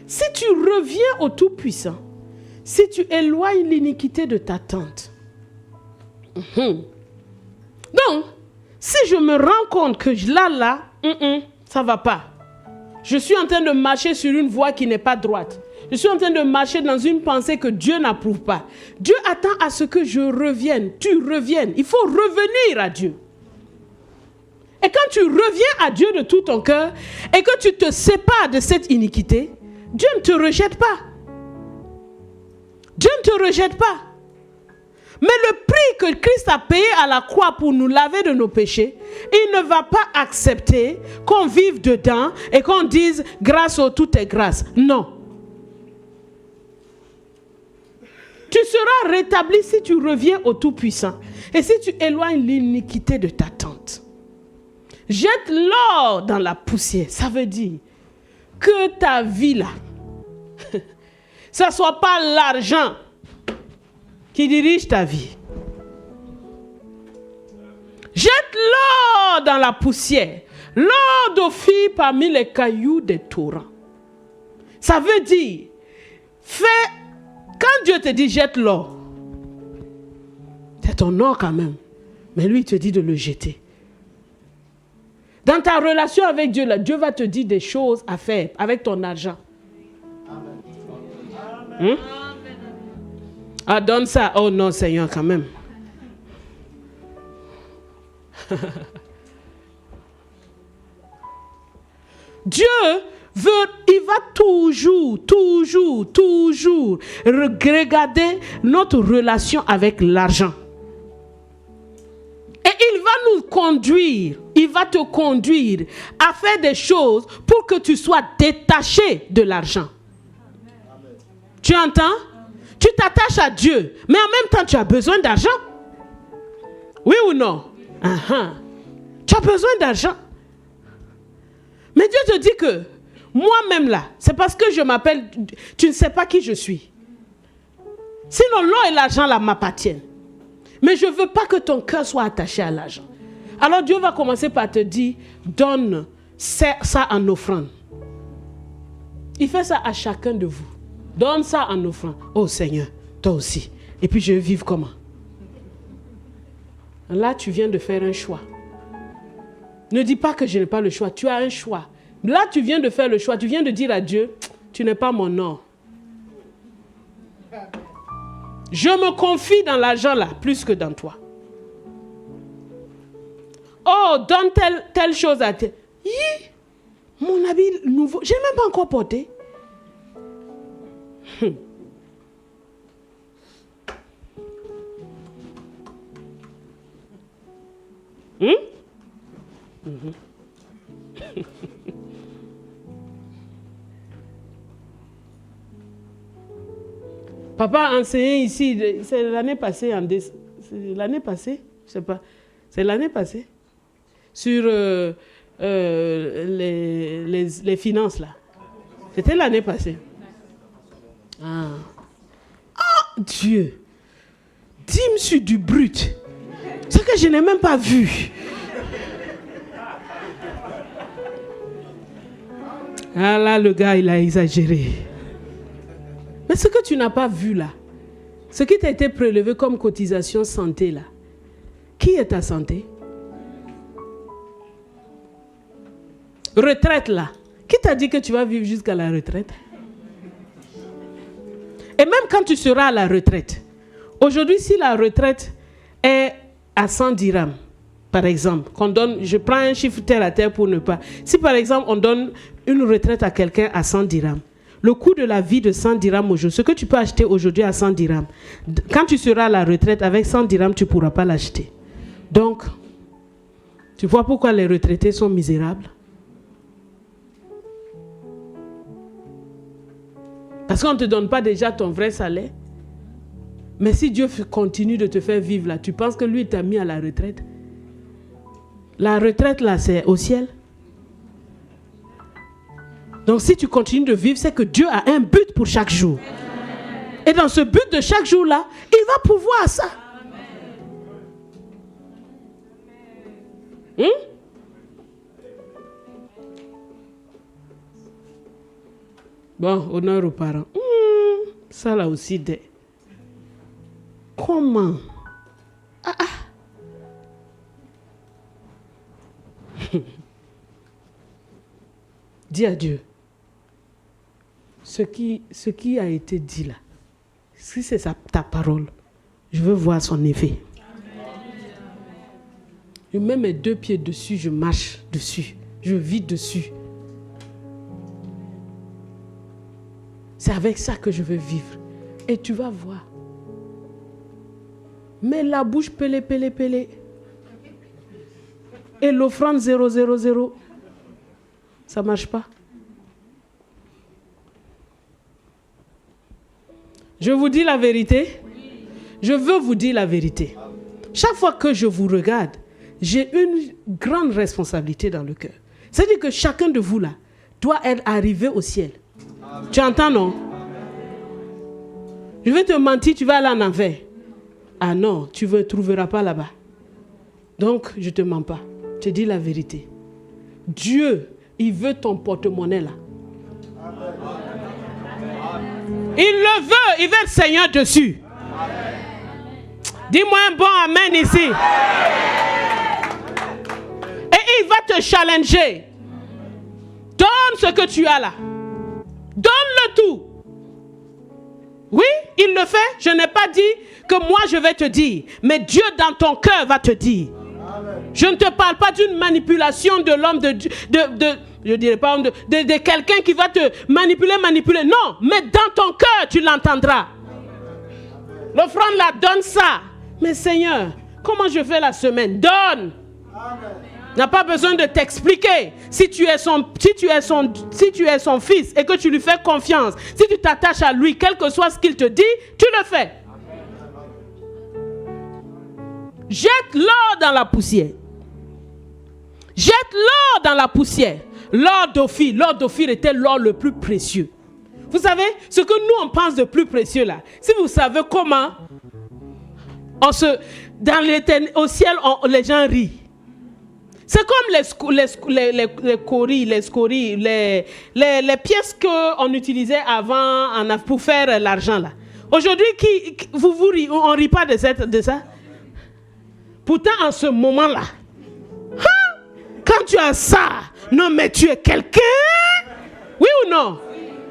si tu reviens au Tout-Puissant, si tu éloignes l'iniquité de ta tente. Donc, si je me rends compte que là, ça ne va pas. Je suis en train de marcher sur une voie qui n'est pas droite. Je suis en train de marcher dans une pensée que Dieu n'approuve pas. Dieu attend à ce que je revienne. Tu reviennes. Il faut revenir à Dieu. Et quand tu reviens à Dieu de tout ton cœur et que tu te sépares de cette iniquité, Dieu ne te rejette pas. Dieu ne te rejette pas. Mais le prix que Christ a payé à la croix pour nous laver de nos péchés, il ne va pas accepter qu'on vive dedans et qu'on dise grâce au tout est grâce. Non. Tu seras rétabli si tu reviens au Tout-Puissant et si tu éloignes l'iniquité de ta tente. Jette l'or dans la poussière. Ça veut dire que ta vie là, ça ne soit pas l'argent qui dirige ta vie. Jette l'or dans la poussière. L'or d'Ophir parmi les cailloux des torrents. Ça veut dire, quand Dieu te dit jette l'or, c'est ton or quand même. Mais lui, il te dit de le jeter. Dans ta relation avec Dieu, là, Dieu va te dire des choses à faire avec ton argent. Amen. Ah, donne ça. Oh non, Seigneur, quand même. Dieu il va toujours regarder notre relation avec l'argent. Et il va nous conduire, il va te conduire à faire des choses pour que tu sois détaché de l'argent. Amen. Tu entends? Tu t'attaches à Dieu, mais en même temps tu as besoin d'argent. Oui ou non? Tu as besoin d'argent. Mais Dieu te dit que moi-même là, c'est parce que je m'appelle, tu ne sais pas qui je suis. Sinon l'or et l'argent là m'appartiennent. Mais je ne veux pas que ton cœur soit attaché à l'argent. Alors Dieu va commencer par te dire, donne ça en offrande. Il fait ça à chacun de vous. Donne ça en offrande. Oh Seigneur, toi aussi. Et puis je vais vivre comment? Là, tu viens de faire un choix. Ne dis pas que je n'ai pas le choix. Tu as un choix. Là, tu viens de faire le choix. Tu viens de dire à Dieu, tu n'es pas mon or. Je me confie dans l'argent là, plus que dans toi. Oh, donne telle chose à toi. Mon habit nouveau, je n'ai même pas encore porté. Papa a enseigné ici, c'est l'année passée, c'est l'année passée, je sais pas, c'est l'année passée, sur les finances là. C'était l'année passée. Dieu, dîme sur du brut, ce que je n'ai même pas vu. Ah là, le gars, il a exagéré. Mais ce que tu n'as pas vu là, ce qui t'a été prélevé comme cotisation santé là, qui est ta santé? Retraite là, qui t'a dit que tu vas vivre jusqu'à la retraite? Et même quand tu seras à la retraite, aujourd'hui si la retraite est à 100 dirhams, par exemple, qu'on donne, je prends un chiffre terre à terre pour ne pas. Si par exemple, on donne une retraite à quelqu'un à 100 dirhams, le coût de la vie de 100 dirhams aujourd'hui, ce que tu peux acheter aujourd'hui à 100 dirhams, quand tu seras à la retraite, avec 100 dirhams, tu ne pourras pas l'acheter. Donc, tu vois pourquoi les retraités sont misérables? Parce qu'on ne te donne pas déjà ton vrai salaire. Mais si Dieu continue de te faire vivre là, tu penses que lui t'a mis à la retraite? La retraite là, c'est au ciel. Donc si tu continues de vivre, c'est que Dieu a un but pour chaque jour. Et dans ce but de chaque jour là, il va pouvoir ça. Bon, honneur aux parents. Ça là aussi, comment? Dis à Dieu, ce qui a été dit là, si c'est ta parole, je veux voir son effet. Je mets mes 2 pieds dessus, je marche dessus, je vis dessus. C'est avec ça que je veux vivre. Et tu vas voir. Mais la bouche pelé. Et l'offrande 000. Ça ne marche pas. Je vous dis la vérité. Je veux vous dire la vérité. Chaque fois que je vous regarde, j'ai une grande responsabilité dans le cœur. C'est-à-dire que chacun de vous là doit être arrivé au ciel. Tu entends, non? Je vais te mentir, tu vas aller en enfer. Ah non, tu ne trouveras pas là-bas. Donc, je ne te mens pas. Je te dis la vérité. Dieu, il veut ton porte-monnaie là. Il le veut, il veut être Seigneur dessus. Dis-moi un bon amen ici. Et il va te challenger. Donne ce que tu as là. Donne-le tout. Oui, il le fait. Je n'ai pas dit que moi je vais te dire. Mais Dieu dans ton cœur va te dire. Je ne te parle pas d'une manipulation de l'homme, je dirais pas de quelqu'un qui va te manipuler. Non, mais dans ton cœur, tu l'entendras. L'offrande là, donne ça. Mais Seigneur, comment je fais la semaine? Donne. N'a pas besoin de t'expliquer. Si tu es son fils et que tu lui fais confiance, si tu t'attaches à lui, quel que soit ce qu'il te dit, tu le fais. Jette l'or dans la poussière. Jette l'or dans la poussière. L'or d'Ophir. L'or d'Ophir était l'or le plus précieux. Vous savez, ce que nous on pense de plus précieux là, si vous savez comment au ciel, les gens rient. C'est comme les scories, les pièces qu'on utilisait avant pour faire l'argent là. Aujourd'hui, on ne rit pas de ça. Pourtant, en ce moment-là, quand tu as ça, non mais tu es quelqu'un? Oui ou non?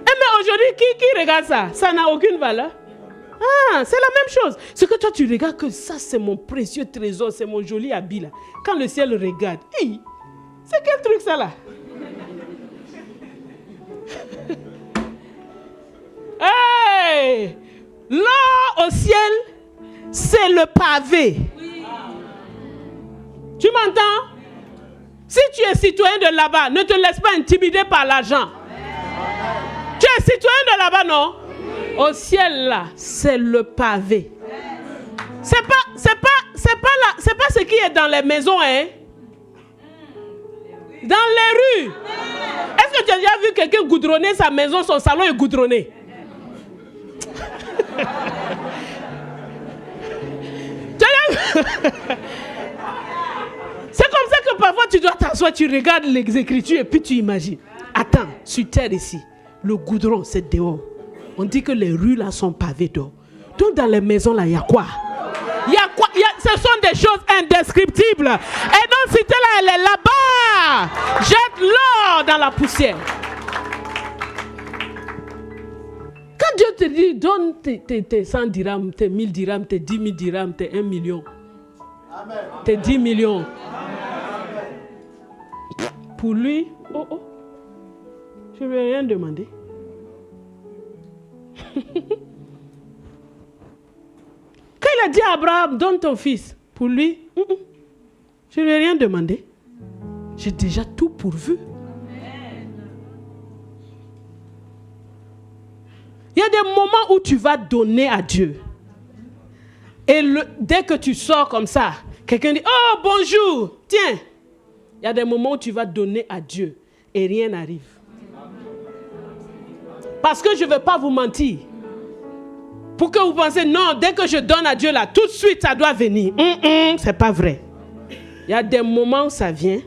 Mais aujourd'hui, qui regarde ça? Ça n'a aucune valeur. C'est la même chose. Ce que toi tu regardes, que ça c'est mon précieux trésor, c'est mon joli habit là. Quand le ciel regarde, c'est quel truc ça là? Hey! L'or au ciel, c'est le pavé. Tu m'entends? Si tu es citoyen de là-bas, ne te laisse pas intimider par l'argent. Tu es citoyen de là-bas, non? Au ciel là, c'est le pavé. C'est pas ce qui est dans les maisons, hein? Dans les rues. Est-ce que tu as déjà vu quelqu'un goudronner sa maison, son salon est goudronné? C'est comme ça que parfois tu dois t'asseoir, tu regardes les Écritures et puis tu imagines. Attends, sur terre ici, le goudron c'est dehors. On dit que les rues là sont pavées d'or. Donc dans les maisons là, il y a quoi? Ce sont des choses indescriptibles. Et donc cité là, elle est là-bas. Jette l'or dans la poussière. Quand Dieu te dit, donne tes 100 dirhams, tes 1000 dirhams, tes 10 000 dirhams, tes 1 million. tes 10 millions. Pour lui, je ne lui ai rien demandé. Quand il a dit à Abraham, donne ton fils, pour lui, je ne lui ai rien demandé. J'ai déjà tout pourvu. Il y a des moments où tu vas donner à Dieu. Et dès que tu sors comme ça, quelqu'un dit, oh bonjour, tiens. Il y a des moments où tu vas donner à Dieu et rien n'arrive. Parce que je ne veux pas vous mentir. Pour que vous pensez, non, dès que je donne à Dieu là, tout de suite ça doit venir. C'est pas vrai. Il y a des moments où ça vient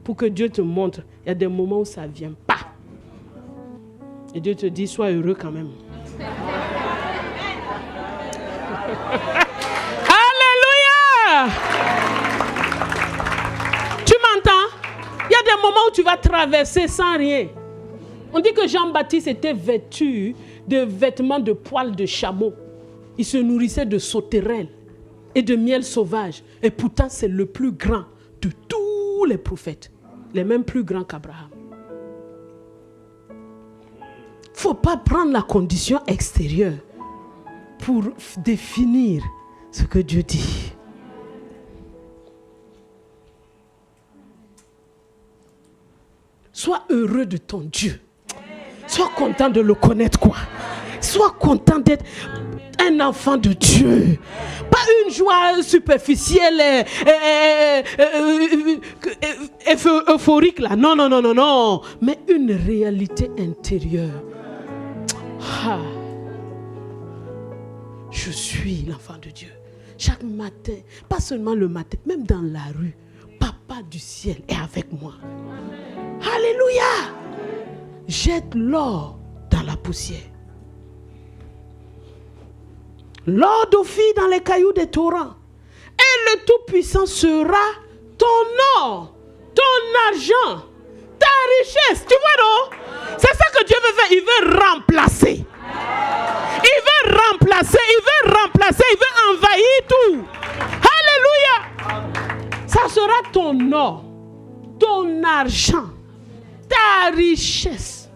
pour que Dieu te montre. Il y a des moments où ça ne vient pas. Et Dieu te dit, sois heureux quand même. Alléluia! Tu m'entends? Il y a des moments où tu vas traverser sans rien. On dit que Jean-Baptiste était vêtu de vêtements de poils de chameau. Il se nourrissait de sauterelles et de miel sauvage. Et pourtant, c'est le plus grand de tous les prophètes. Les mêmes plus grands qu'Abraham. Il ne faut pas prendre la condition extérieure pour définir ce que Dieu dit. Sois heureux de ton Dieu. Sois content de le connaître, quoi. Sois content d'être un enfant de Dieu. Pas une joie superficielle, euphorique, là. Non, non, non, non, non. Mais une réalité intérieure. Ah. Je suis l'enfant de Dieu. Chaque matin, pas seulement le matin, même dans la rue, Papa du ciel est avec moi. Alléluia! Jette l'or dans la poussière. L'or d'Ophir dans les cailloux des torrents. Et le Tout-Puissant sera ton or, ton argent, ta richesse. Tu vois, non? C'est ça que Dieu veut faire. Il veut remplacer. Il veut remplacer, il veut envahir tout. Alléluia. Ça sera ton or, ton argent, ta richesse.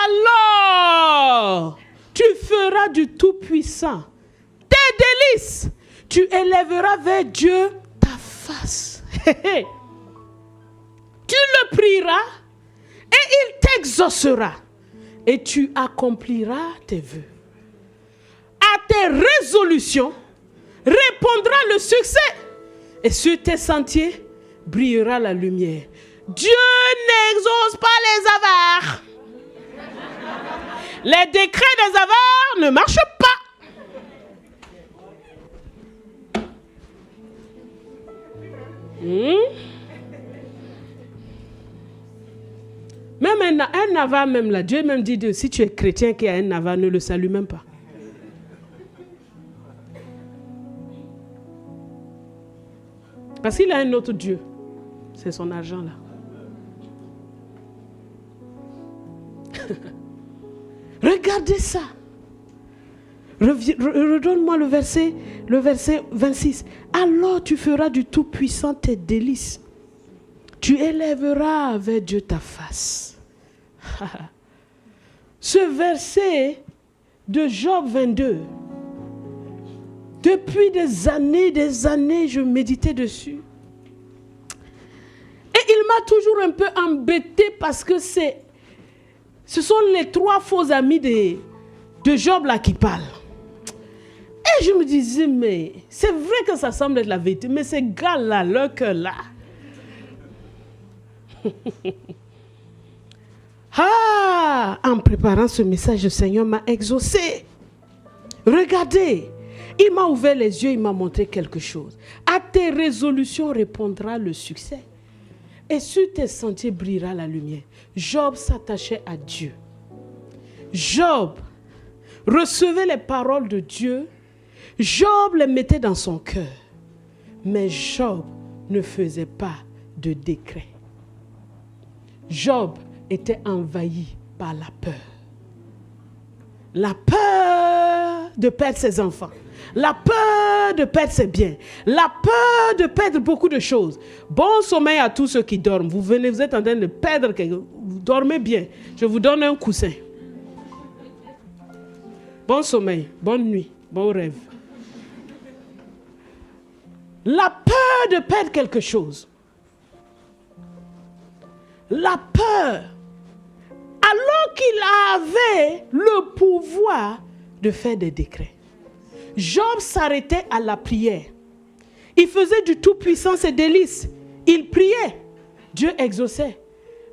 Alors, tu feras du Tout-Puissant tes délices. Tu élèveras vers Dieu ta face. Tu le prieras et il t'exaucera. Et tu accompliras tes vœux. À tes résolutions répondra le succès. Et sur tes sentiers brillera la lumière. Dieu n'exauce pas les avares. Les décrets des avares ne marchent pas. Même un avare, même là, Dieu même dit, si tu es chrétien qui a un avare, ne le salue même pas. Parce qu'il a un autre Dieu. C'est son argent là. Regardez ça. Redonne-moi le verset 26. Alors tu feras du Tout-Puissant tes délices. Tu élèveras vers Dieu ta face. Ce verset de Job 22, depuis des années, je méditais dessus. Et il m'a toujours un peu embêté parce que ce sont les 3 faux amis de Job là qui parlent. Et je me disais, mais c'est vrai que ça semble être la vérité, mais ces gars-là, leur cœur là. En préparant ce message, le Seigneur m'a exaucé. Regardez, il m'a ouvert les yeux, il m'a montré quelque chose. À tes résolutions répondra le succès. Et sur tes sentiers brillera la lumière. Job s'attachait à Dieu. Job recevait les paroles de Dieu. Job les mettait dans son cœur. Mais Job ne faisait pas de décret. Job était envahi par la peur. La peur de perdre ses enfants. La peur de perdre ses biens. La peur de perdre beaucoup de choses. Bon sommeil à tous ceux qui dorment. Vous êtes en train de perdre quelque chose. Vous dormez bien. Je vous donne un coussin. Bon sommeil, bonne nuit, bon rêve. La peur de perdre quelque chose. La peur. Alors qu'il avait le pouvoir de faire des décrets. Job s'arrêtait à la prière. Il faisait du Tout-Puissant ses délices. Il priait. Dieu exauçait.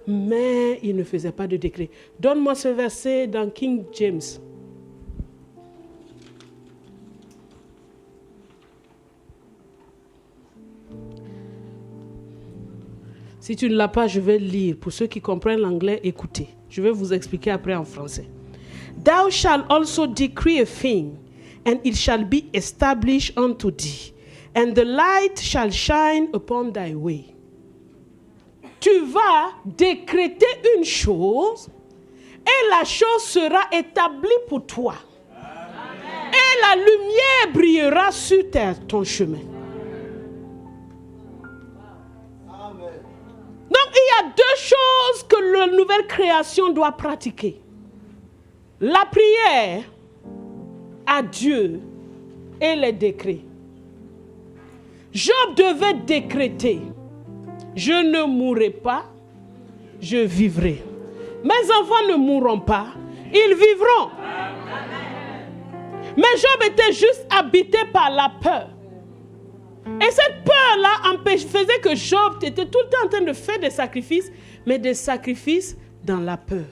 Mais il ne faisait pas de décret. Donne-moi ce verset dans King James. Si tu ne l'as pas, je vais lire. Pour ceux qui comprennent l'anglais, écoutez. Je vais vous expliquer après en français. Thou shalt also decree a thing, and it shall be established unto thee, and the light shall shine upon thy way. Tu vas décréter une chose, et la chose sera établie pour toi. Amen. Et la lumière brillera sur ton chemin. Donc, il y a deux choses que la nouvelle création doit pratiquer. La prière à Dieu et les décrets. Job devait décréter, je ne mourrai pas, je vivrai. Mes enfants ne mourront pas, ils vivront. Mais Job était juste habité par la peur. Et cette peur-là faisait que Job était tout le temps en train de faire des sacrifices, mais des sacrifices dans la peur.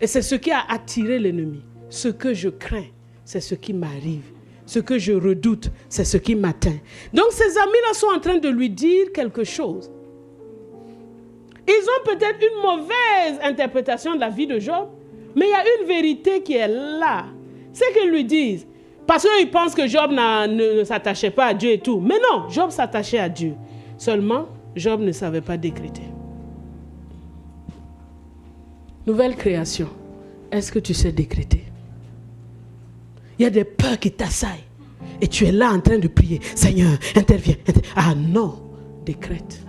Et c'est ce qui a attiré l'ennemi. Ce que je crains, c'est ce qui m'arrive. Ce que je redoute, c'est ce qui m'atteint. Donc ces amis-là sont en train de lui dire quelque chose. Ils ont peut-être une mauvaise interprétation de la vie de Job, mais il y a une vérité qui est là. C'est qu'ils lui disent, parce qu'ils pensent que Job ne s'attachait pas à Dieu et tout. Mais non, Job s'attachait à Dieu. Seulement, Job ne savait pas décréter. Nouvelle création. Est-ce que tu sais décréter? Il y a des peurs qui t'assaillent. Et tu es là en train de prier. Seigneur, interviens. Ah non, décrète.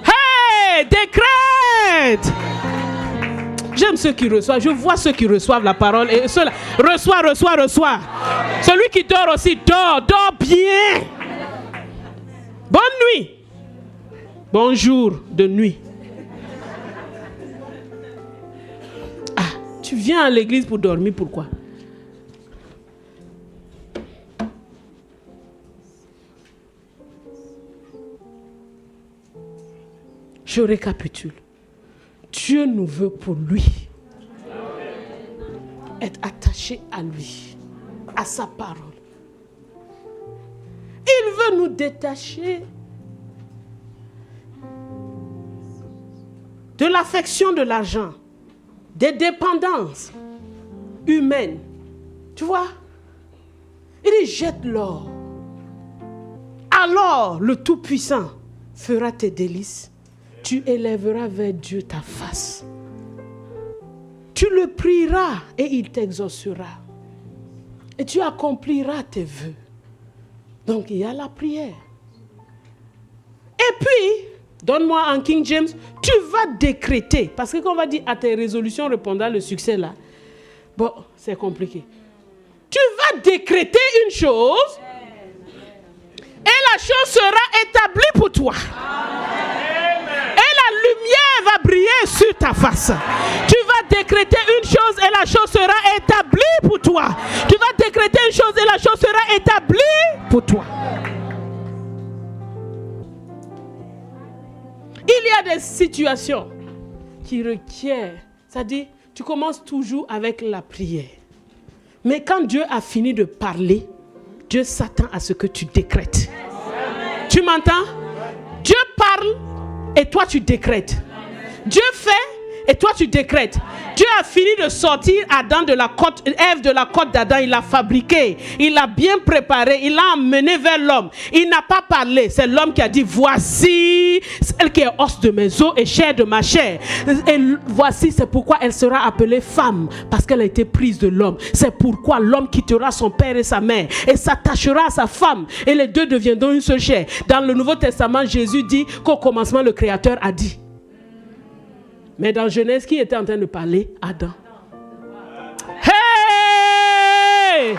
Hey, décrète! J'aime ceux qui reçoivent. Je vois ceux qui reçoivent la parole. Et ceux-là, reçois. Celui qui dort aussi, dors bien. Bonne nuit. Bonjour de nuit. Ah, tu viens à l'église pour dormir, pourquoi? Je récapitule. Dieu nous veut pour lui. Être attaché à lui, à sa parole. Il veut nous détacher de l'affection de l'argent, des dépendances humaines. Tu vois? Il dit jette l'or. Alors le Tout-Puissant fera tes délices. Tu élèveras vers Dieu ta face. Tu le prieras et il t'exaucera. Et tu accompliras tes vœux. Donc il y a la prière. Et puis, donne-moi en King James, tu vas décréter. Parce que quand on va dire à tes résolutions répondant le succès là, bon, c'est compliqué. Tu vas décréter une chose et la chose sera établie pour toi. Lumière va briller sur ta face. Tu vas décréter une chose et la chose sera établie pour toi. Tu vas décréter une chose et la chose sera établie pour toi. Il y a des situations qui requièrent, c'est-à-dire, tu commences toujours avec la prière. Mais quand Dieu a fini de parler, Dieu s'attend à ce que tu décrètes. Tu m'entends? Dieu parle et toi tu décrètes. Dieu fait et toi tu décrètes. Dieu a fini de sortir Ève de la côte d'Adam. Il l'a fabriqué, il l'a bien préparé, il l'a emmené vers l'homme. Il n'a pas parlé, c'est l'homme qui a dit, voici celle qui est os de mes os et chair de ma chair. Et voici, c'est pourquoi elle sera appelée femme, parce qu'elle a été prise de l'homme. C'est pourquoi l'homme quittera son père et sa mère et s'attachera à sa femme, et les deux deviendront une seule chair. Dans le Nouveau Testament, Jésus dit qu'au commencement, le Créateur a dit. Mais dans Genèse, qui était en train de parler? Adam. Hey!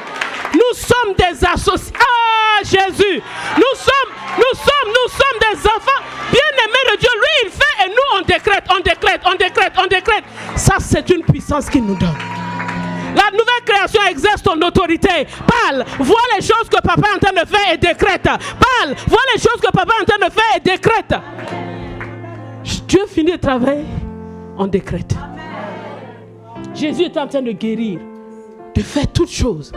Nous sommes des associés. Ah, Jésus! Nous sommes des enfants bien-aimés de Dieu. Lui, il fait et nous, on décrète. Ça, c'est une puissance qu'il nous donne. La nouvelle création exerce ton autorité. Parle, vois les choses que papa est en train de faire et décrète. Parle, vois les choses que papa est en train de faire et décrète. Dieu finit de travailler, on décrète. Jésus est en train de guérir, de faire toutes choses.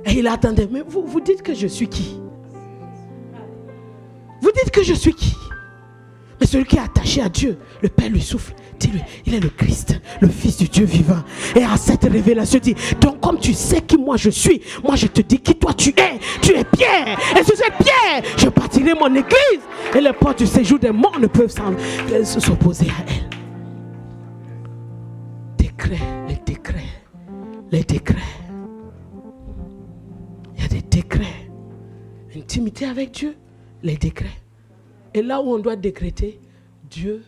Et il attendait. Mais vous dites que je suis qui? Vous dites que je suis qui? Mais celui qui est attaché à Dieu, le Père lui souffle. Dis-lui, il est le Christ, le Fils du Dieu vivant. Et à cette révélation, dit, donc comme tu sais qui moi je suis, moi je te dis qui toi tu es. Tu es Pierre. Et sur cette pierre, je bâtirai mon église. Et les portes du séjour des morts ne peuvent s'opposer à elle. Les décrets. Il y a des décrets. Intimité avec Dieu, les décrets. Et là où on doit décréter, Dieu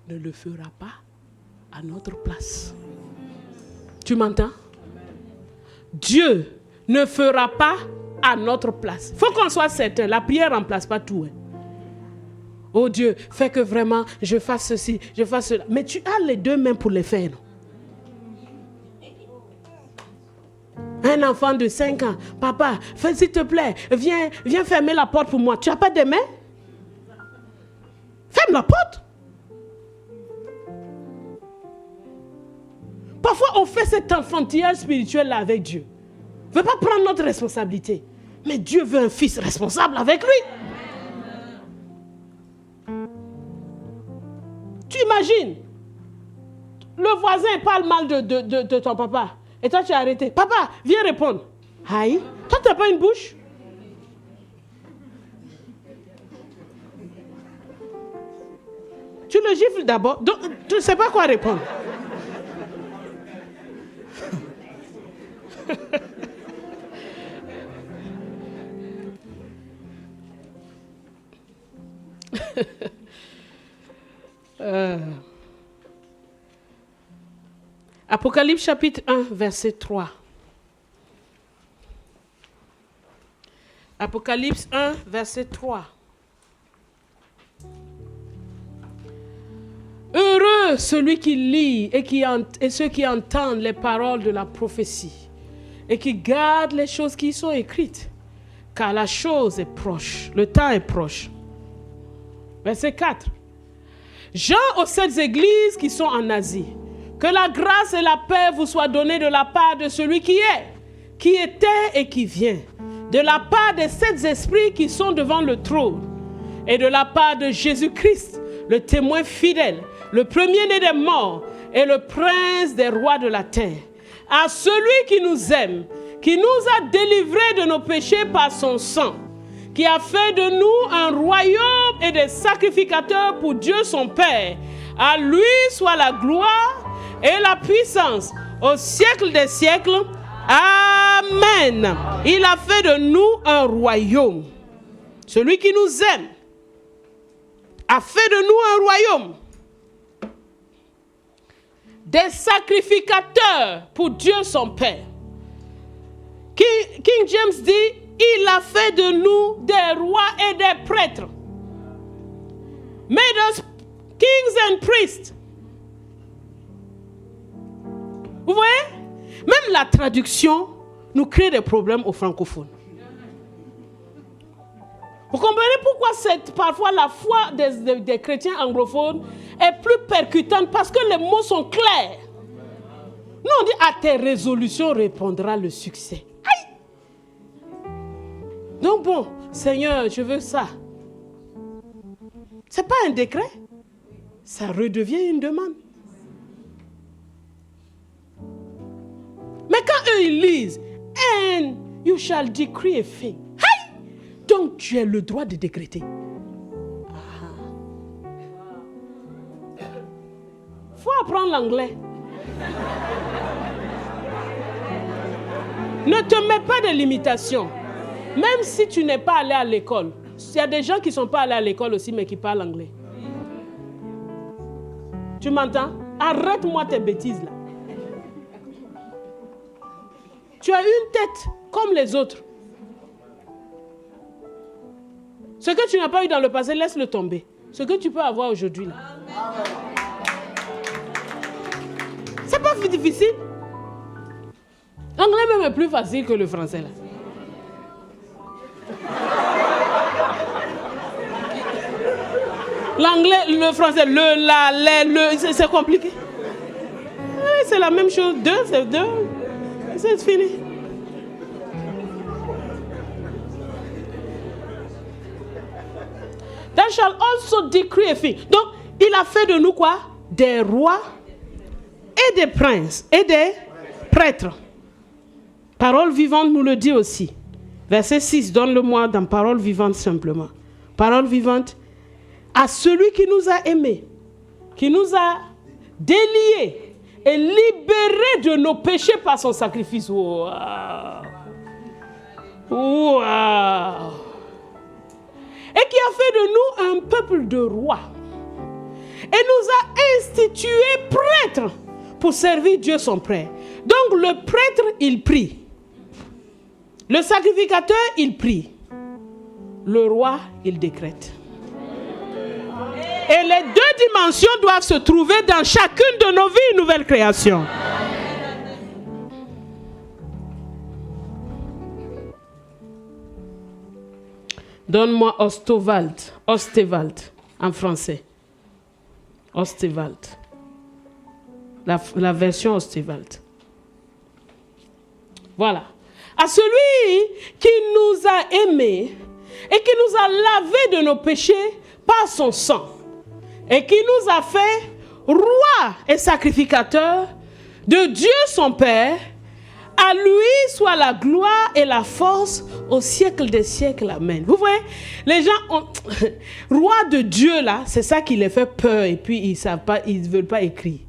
ne le fera pas à notre place. Tu m'entends? Dieu ne fera pas à notre place. Il faut qu'on soit certain. La prière ne remplace pas tout. Oh Dieu, fais que vraiment je fasse ceci, je fasse cela. Mais tu as les deux mains pour les faire. Un enfant de 5 ans, papa, fais s'il te plaît, viens fermer la porte pour moi. Tu n'as pas de main? Ferme la porte. Parfois, on fait cet enfantillage spirituel là avec Dieu. On ne veut pas prendre notre responsabilité. Mais Dieu veut un fils responsable avec lui. Tu imagines, le voisin parle mal de ton papa. Et toi, tu as arrêté. Papa, viens répondre. Aïe, toi, tu n'as pas une bouche? Tu le gifles d'abord. Donc, tu ne sais pas quoi répondre. Apocalypse chapitre 1, verset 3. Apocalypse 1, verset 3. Heureux celui qui lit et ceux qui entendent les paroles de la prophétie et qui gardent les choses qui y sont écrites, car la chose est proche, le temps est proche. Verset 4. Jean aux 7 églises qui sont en Asie. Que la grâce et la paix vous soient données de la part de celui qui est, qui était et qui vient, de la part des 7 esprits qui sont devant le trône, et de la part de Jésus-Christ, le témoin fidèle, le premier-né des morts et le prince des rois de la terre. À celui qui nous aime, qui nous a délivrés de nos péchés par son sang, qui a fait de nous un royaume et des sacrificateurs pour Dieu son Père. À lui soit la gloire et la puissance au siècle des siècles. Amen. Il a fait de nous un royaume. Celui qui nous aime a fait de nous un royaume. Des sacrificateurs pour Dieu son Père. King James dit, il a fait de nous des rois et des prêtres. Made us kings and priests. Vous voyez? Même la traduction nous crée des problèmes aux francophones. Vous comprenez pourquoi parfois la foi des chrétiens anglophones est plus percutante? Parce que les mots sont clairs. Nous on dit à tes résolutions répondra le succès. Aïe! Donc bon, Seigneur, je veux ça. C'est pas un décret. Ça redevient une demande. eux, ils lisent, and you shall decree a thing. Hey! Donc, tu as le droit de décréter. Faut apprendre l'anglais. Ne te mets pas de limitations. Même si tu n'es pas allé à l'école. Il y a des gens qui ne sont pas allés à l'école aussi, mais qui parlent anglais. Tu m'entends? Arrête-moi tes bêtises là. Tu as une tête comme les autres. Ce que tu n'as pas eu dans le passé, laisse-le tomber. Ce que tu peux avoir aujourd'hui là. C'est pas difficile. L'anglais même est plus facile que le français là. L'anglais, le français, le, la, les, le, c'est compliqué. Oui, c'est la même chose. Deux, c'est deux. C'est fini. Thou shall also decree a thing. Donc, il a fait de nous quoi? Des rois et des princes et des prêtres. Parole vivante nous le dit aussi. Verset 6, donne-le-moi dans parole vivante simplement. Parole vivante. À celui qui nous a aimés, qui nous a déliés et libérés de nos péchés par son sacrifice. Wow. Wow. Et qui a fait de nous un peuple de rois. Et nous a institués prêtres pour servir Dieu son Père. Donc le prêtre, il prie. Le sacrificateur, il prie. Le roi, il décrète. Et les deux dimensions doivent se trouver dans chacune de nos vies, nouvelle création. Donne-moi Ostewald en français. Ostewald. La version Ostewald. Voilà. À celui qui nous a aimés et qui nous a lavés de nos péchés par son sang. Et qui nous a fait roi et sacrificateur de Dieu son Père, à lui soit la gloire et la force au siècle des siècles. Amen. Vous voyez, les gens ont... roi de Dieu là, c'est ça qui les fait peur et puis ils savent pas, ils ne veulent pas écrire.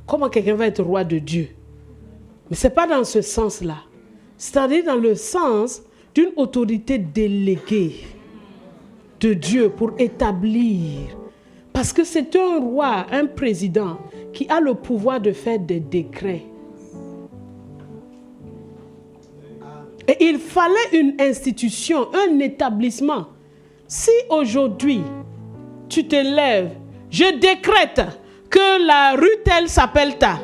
Comment quelqu'un va être roi de Dieu? Mais ce n'est pas dans ce sens-là. C'est-à-dire dans le sens d'une autorité déléguée de Dieu pour établir. Parce que c'est un roi, un président qui a le pouvoir de faire des décrets. Et il fallait une institution, un établissement. Si aujourd'hui, tu te lèves, je décrète que la rue telle s'appelle ta.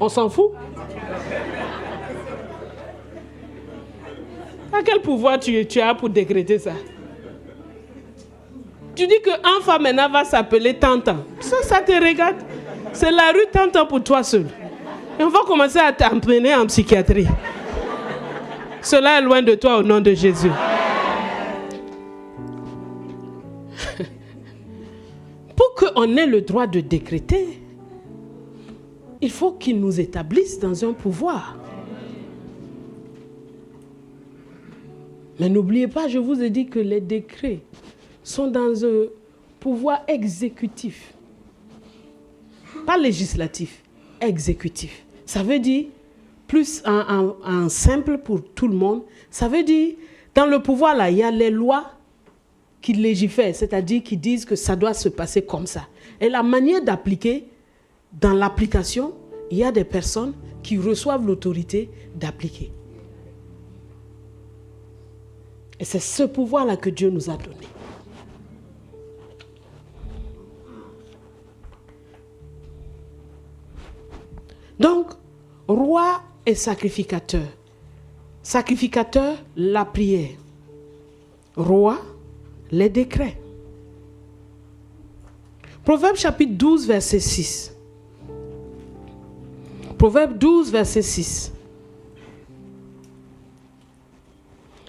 On s'en fout. À quel pouvoir tu as pour décréter ça? Tu dis qu'un femme maintenant va s'appeler Tantan. Ça te regarde. C'est la rue Tantan pour toi seul. Et on va commencer à t'emmener en psychiatrie. Cela est loin de toi au nom de Jésus. Pour qu'on ait le droit de décréter, il faut qu'il nous établisse dans un pouvoir. Mais n'oubliez pas, je vous ai dit que les décrets sont dans un pouvoir exécutif. Pas législatif, exécutif. Ça veut dire, plus en simple pour tout le monde, ça veut dire, dans le pouvoir là, il y a les lois qui légifèrent, c'est-à-dire qui disent que ça doit se passer comme ça. Et la manière d'appliquer, dans l'application, il y a des personnes qui reçoivent l'autorité d'appliquer. Et c'est ce pouvoir-là que Dieu nous a donné. Donc, roi et sacrificateur. Sacrificateur, la prière. Roi, les décrets. Proverbe chapitre 12, verset 6. Proverbe 12, verset 6.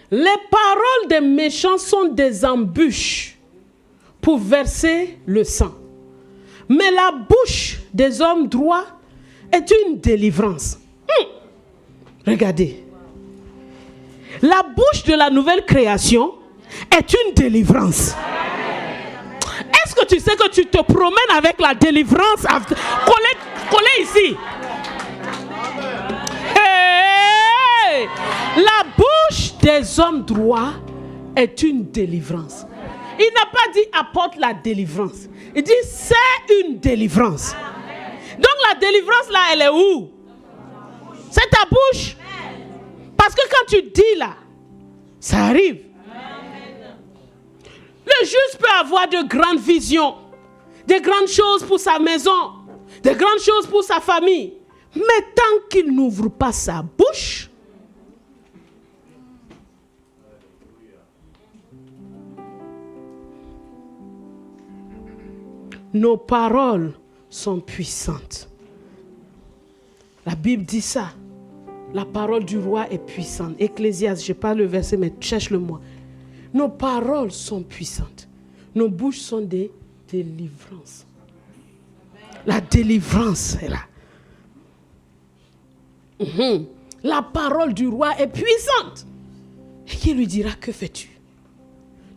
Les paroles des méchants sont des embûches pour verser le sang. Mais la bouche des hommes droits est une délivrance. Regardez. La bouche de la nouvelle création est une délivrance. Est-ce que tu sais que tu te promènes avec la délivrance collée ici? Hey! La bouche des hommes droits est une délivrance. Il n'a pas dit apporte la délivrance. Il dit c'est une délivrance. Donc la délivrance là, elle est où? C'est ta bouche. Parce que quand tu dis là, ça arrive. Le juste peut avoir de grandes visions, de grandes choses pour sa maison, de grandes choses pour sa famille. Mais tant qu'il n'ouvre pas sa bouche, nos paroles sont puissantes. La Bible dit ça. La parole du roi est puissante. Ecclésiaste, je n'ai pas le verset, mais cherche-le-moi. Nos paroles sont puissantes. Nos bouches sont des délivrances. La délivrance est là. La parole du roi est puissante. Et qui lui dira, que fais-tu?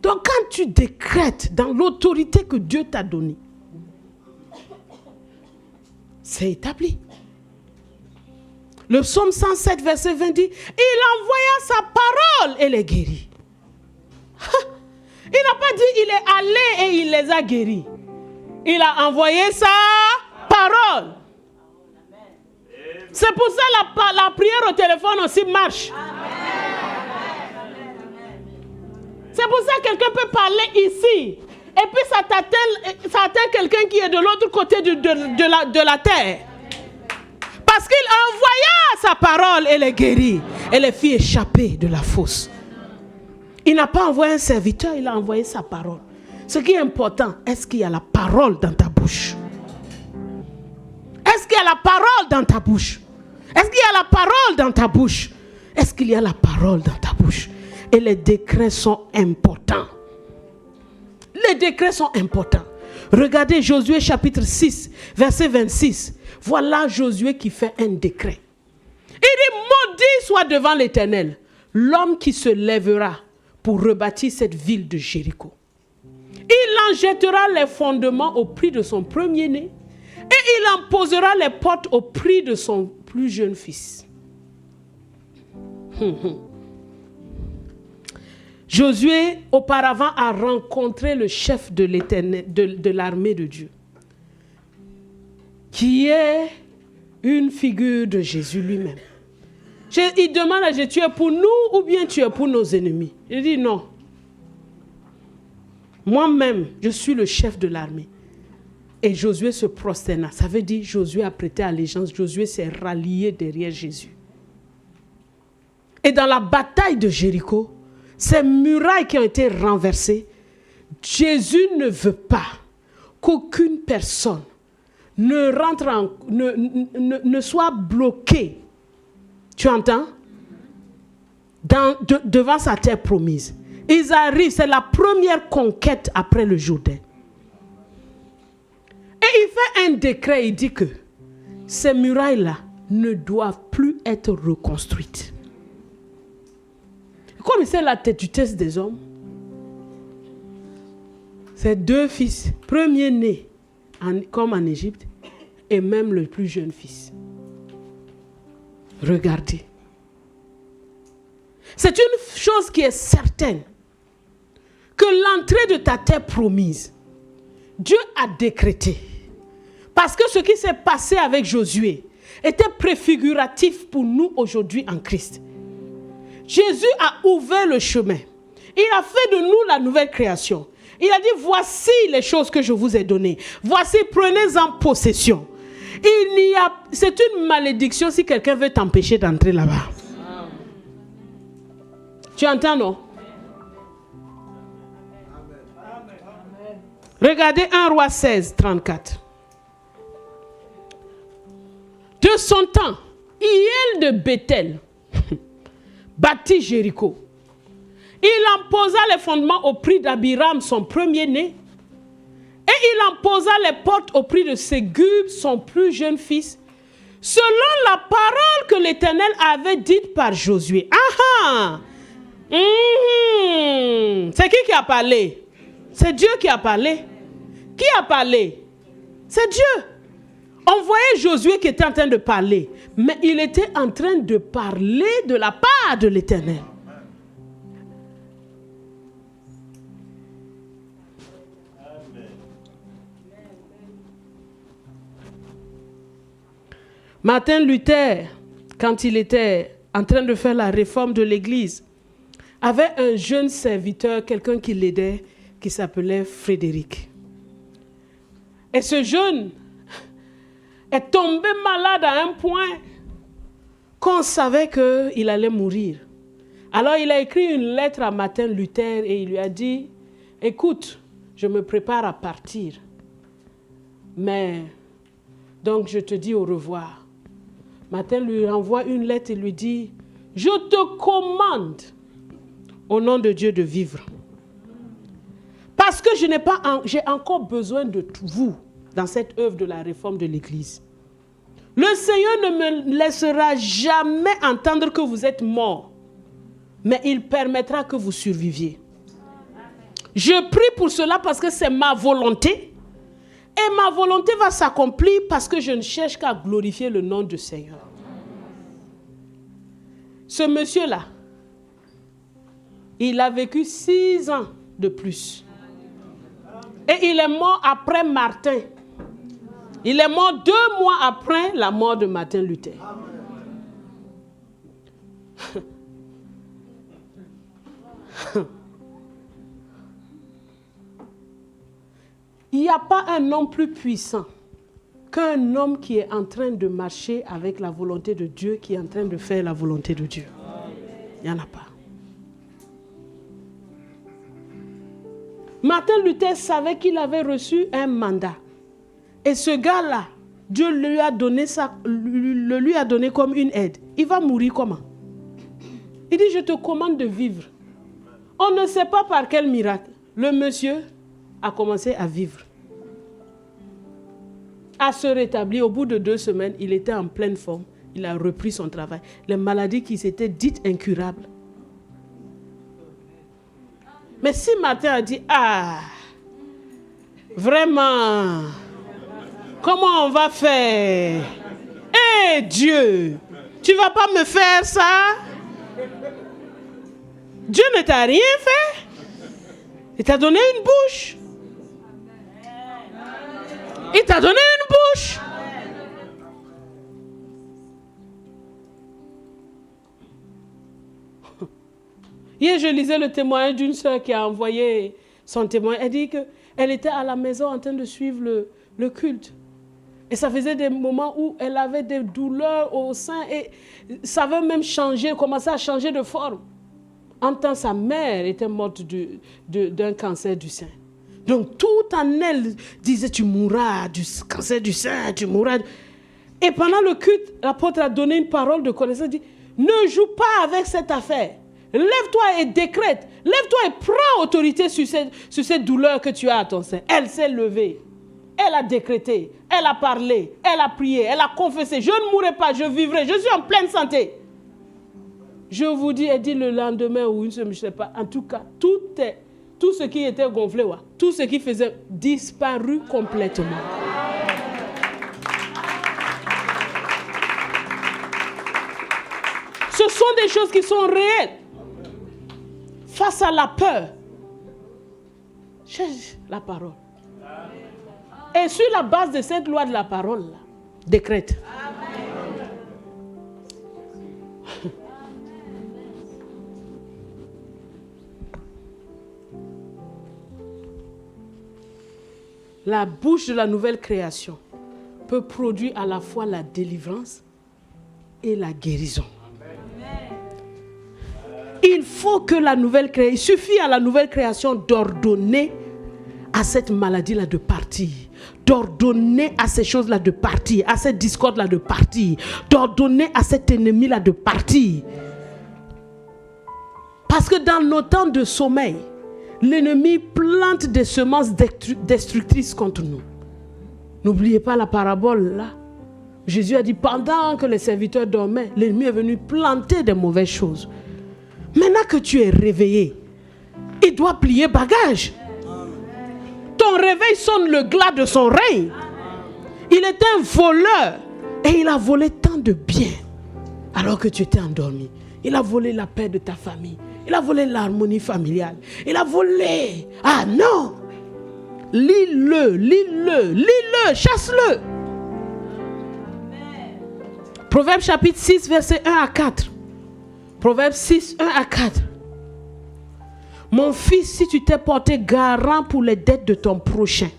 Donc quand tu décrètes dans l'autorité que Dieu t'a donnée, c'est établi. Le psaume 107, verset 20 dit, il envoya sa parole et les guérit. Il n'a pas dit il est allé et il les a guéris. Il a envoyé sa parole. C'est pour ça que la prière au téléphone aussi marche. C'est pour ça que quelqu'un peut parler ici. Et puis ça atteint quelqu'un qui est de l'autre côté de la terre. Parce qu'il envoya sa parole et les guérit. Et les fit échapper de la fosse. Il n'a pas envoyé un serviteur, il a envoyé sa parole. Ce qui est important, est-ce qu'il y a la parole dans ta bouche? Est-ce qu'il y a la parole dans ta bouche? Est-ce qu'il y a la parole dans ta bouche? Est-ce qu'il y a la parole dans ta bouche? Et les décrets sont importants. Les décrets sont importants. Regardez Josué chapitre 6, verset 26. Voilà Josué qui fait un décret. Il dit, maudit soit devant l'Éternel l'homme qui se lèvera pour rebâtir cette ville de Jéricho. Il en jettera les fondements au prix de son premier-né et il en posera les portes au prix de son plus jeune fils. Josué, auparavant, a rencontré le chef de l'armée de Dieu, qui est une figure de Jésus lui-même. Il demande à Jésus, tu es pour nous ou bien tu es pour nos ennemis? Il dit non. Moi-même, je suis le chef de l'armée. Et Josué se prosterna. Ça veut dire Josué a prêté allégeance. Josué s'est rallié derrière Jésus. Et dans la bataille de Jéricho, ces murailles qui ont été renversées, Jésus ne veut pas qu'aucune personne ne soit bloquée. Tu entends? Devant sa terre promise. Ils arrivent, c'est la première conquête après le Jourdain. Et il fait un décret, il dit que ces murailles-là ne doivent plus être reconstruites. Comme c'est la têtutesse des hommes, ces deux fils, premier-né comme en Égypte, et même le plus jeune fils. Regardez. C'est une chose qui est certaine, que l'entrée de ta terre promise, Dieu a décrété. Parce que ce qui s'est passé avec Josué était préfiguratif pour nous aujourd'hui en Christ. Jésus a ouvert le chemin. Il a fait de nous la nouvelle création. Il a dit, voici les choses que je vous ai données. Voici, prenez-en possession. C'est une malédiction si quelqu'un veut t'empêcher d'entrer là-bas. Tu entends, non? Regardez 1 Roi 16, 34. De son temps, Hiel de Bethel bâtit Jéricho. Il en posa les fondements au prix d'Abiram, son premier-né, et il en posa les portes au prix de Ségub, son plus jeune fils, selon la parole que l'Éternel avait dite par Josué. C'est qui a parlé? C'est Dieu qui a parlé. Qui a parlé? C'est Dieu. On voyait Josué qui était en train de parler, mais il était en train de parler de la part de l'Éternel. Martin Luther, quand il était en train de faire la réforme de l'Église, avait un jeune serviteur, quelqu'un qui l'aidait, qui s'appelait Frédéric. Et ce jeune est tombé malade à un point qu'on savait qu'il allait mourir. Alors il a écrit une lettre à Martin Luther et il lui a dit, écoute, je me prépare à partir, mais donc je te dis au revoir. Martin lui renvoie une lettre et lui dit, je te commande au nom de Dieu de vivre. Parce que j'ai encore besoin de vous dans cette œuvre de la réforme de l'Église. Le Seigneur ne me laissera jamais entendre que vous êtes morts, mais il permettra que vous surviviez. Je prie pour cela parce que c'est ma volonté. Et ma volonté va s'accomplir parce que je ne cherche qu'à glorifier le nom du Seigneur. Ce monsieur-là, il a vécu 6 ans de plus. Et il est mort après Martin. Il est mort 2 mois après la mort de Martin Luther. Il n'y a pas un homme plus puissant qu'un homme qui est en train de marcher avec la volonté de Dieu, qui est en train de faire la volonté de Dieu. Il n'y en a pas. Martin Luther savait qu'il avait reçu un mandat. Et ce gars-là, Dieu lui a donné comme une aide. Il va mourir comment? Il dit, je te commande de vivre. On ne sait pas par quel miracle. Le monsieur a commencé à vivre, à se rétablir. Au bout de 2 semaines, il était en pleine forme. Il a repris son travail. Les maladies qui s'étaient dites incurables. Mais si Martin a dit, vraiment, comment on va faire? Dieu, tu ne vas pas me faire ça? Dieu ne t'a rien fait. Il t'a donné une bouche. Il t'a donné une bouche. Hier, je lisais le témoignage d'une sœur qui a envoyé son témoignage. Elle dit qu'elle était à la maison en train de suivre le culte. Et ça faisait des moments où elle avait des douleurs au sein et ça avait même changé, commencé à changer de forme. En temps, sa mère était morte d'un cancer du sein. Donc, tout en elle disait, tu mourras du cancer du sein, tu mourras. Et pendant le culte, l'apôtre a donné une parole de connaissance. Il dit, ne joue pas avec cette affaire. Lève-toi et décrète. Lève-toi et prends autorité sur cette douleur que tu as à ton sein. Elle s'est levée. Elle a décrété. Elle a parlé. Elle a prié. Elle a confessé. Je ne mourrai pas, je vivrai. Je suis en pleine santé. Je vous dis, elle dit le lendemain ou une semaine, je ne sais pas. En tout cas, tout ce qui était gonflé, tout ce qui faisait disparu complètement. Ce sont des choses qui sont réelles. Face à la peur, cherche la parole. Et sur la base de cette loi de la parole, décrète. La bouche de la nouvelle création peut produire à la fois la délivrance et la guérison. Il faut que la nouvelle création, il suffit à la nouvelle création d'ordonner à cette maladie-là de partir, d'ordonner à ces choses-là de partir, à cette discorde-là de partir, d'ordonner à cet ennemi-là de partir. Parce que dans nos temps de sommeil, l'ennemi plante des semences destructrices contre nous. N'oubliez pas la parabole là. Jésus a dit, pendant que les serviteurs dormaient, l'ennemi est venu planter des mauvaises choses. Maintenant que tu es réveillé, il doit plier bagage. Ton réveil sonne le glas de son règne. Il est un voleur et il a volé tant de biens alors que tu étais endormi. Il a volé la paix de ta famille. Il a volé l'harmonie familiale. Il a volé. Ah non! Lis-le, chasse-le. Proverbe chapitre 6, verset 1 à 4. Proverbe 6, 1 à 4. Mon fils, si tu t'es porté garant pour les dettes de ton prochain,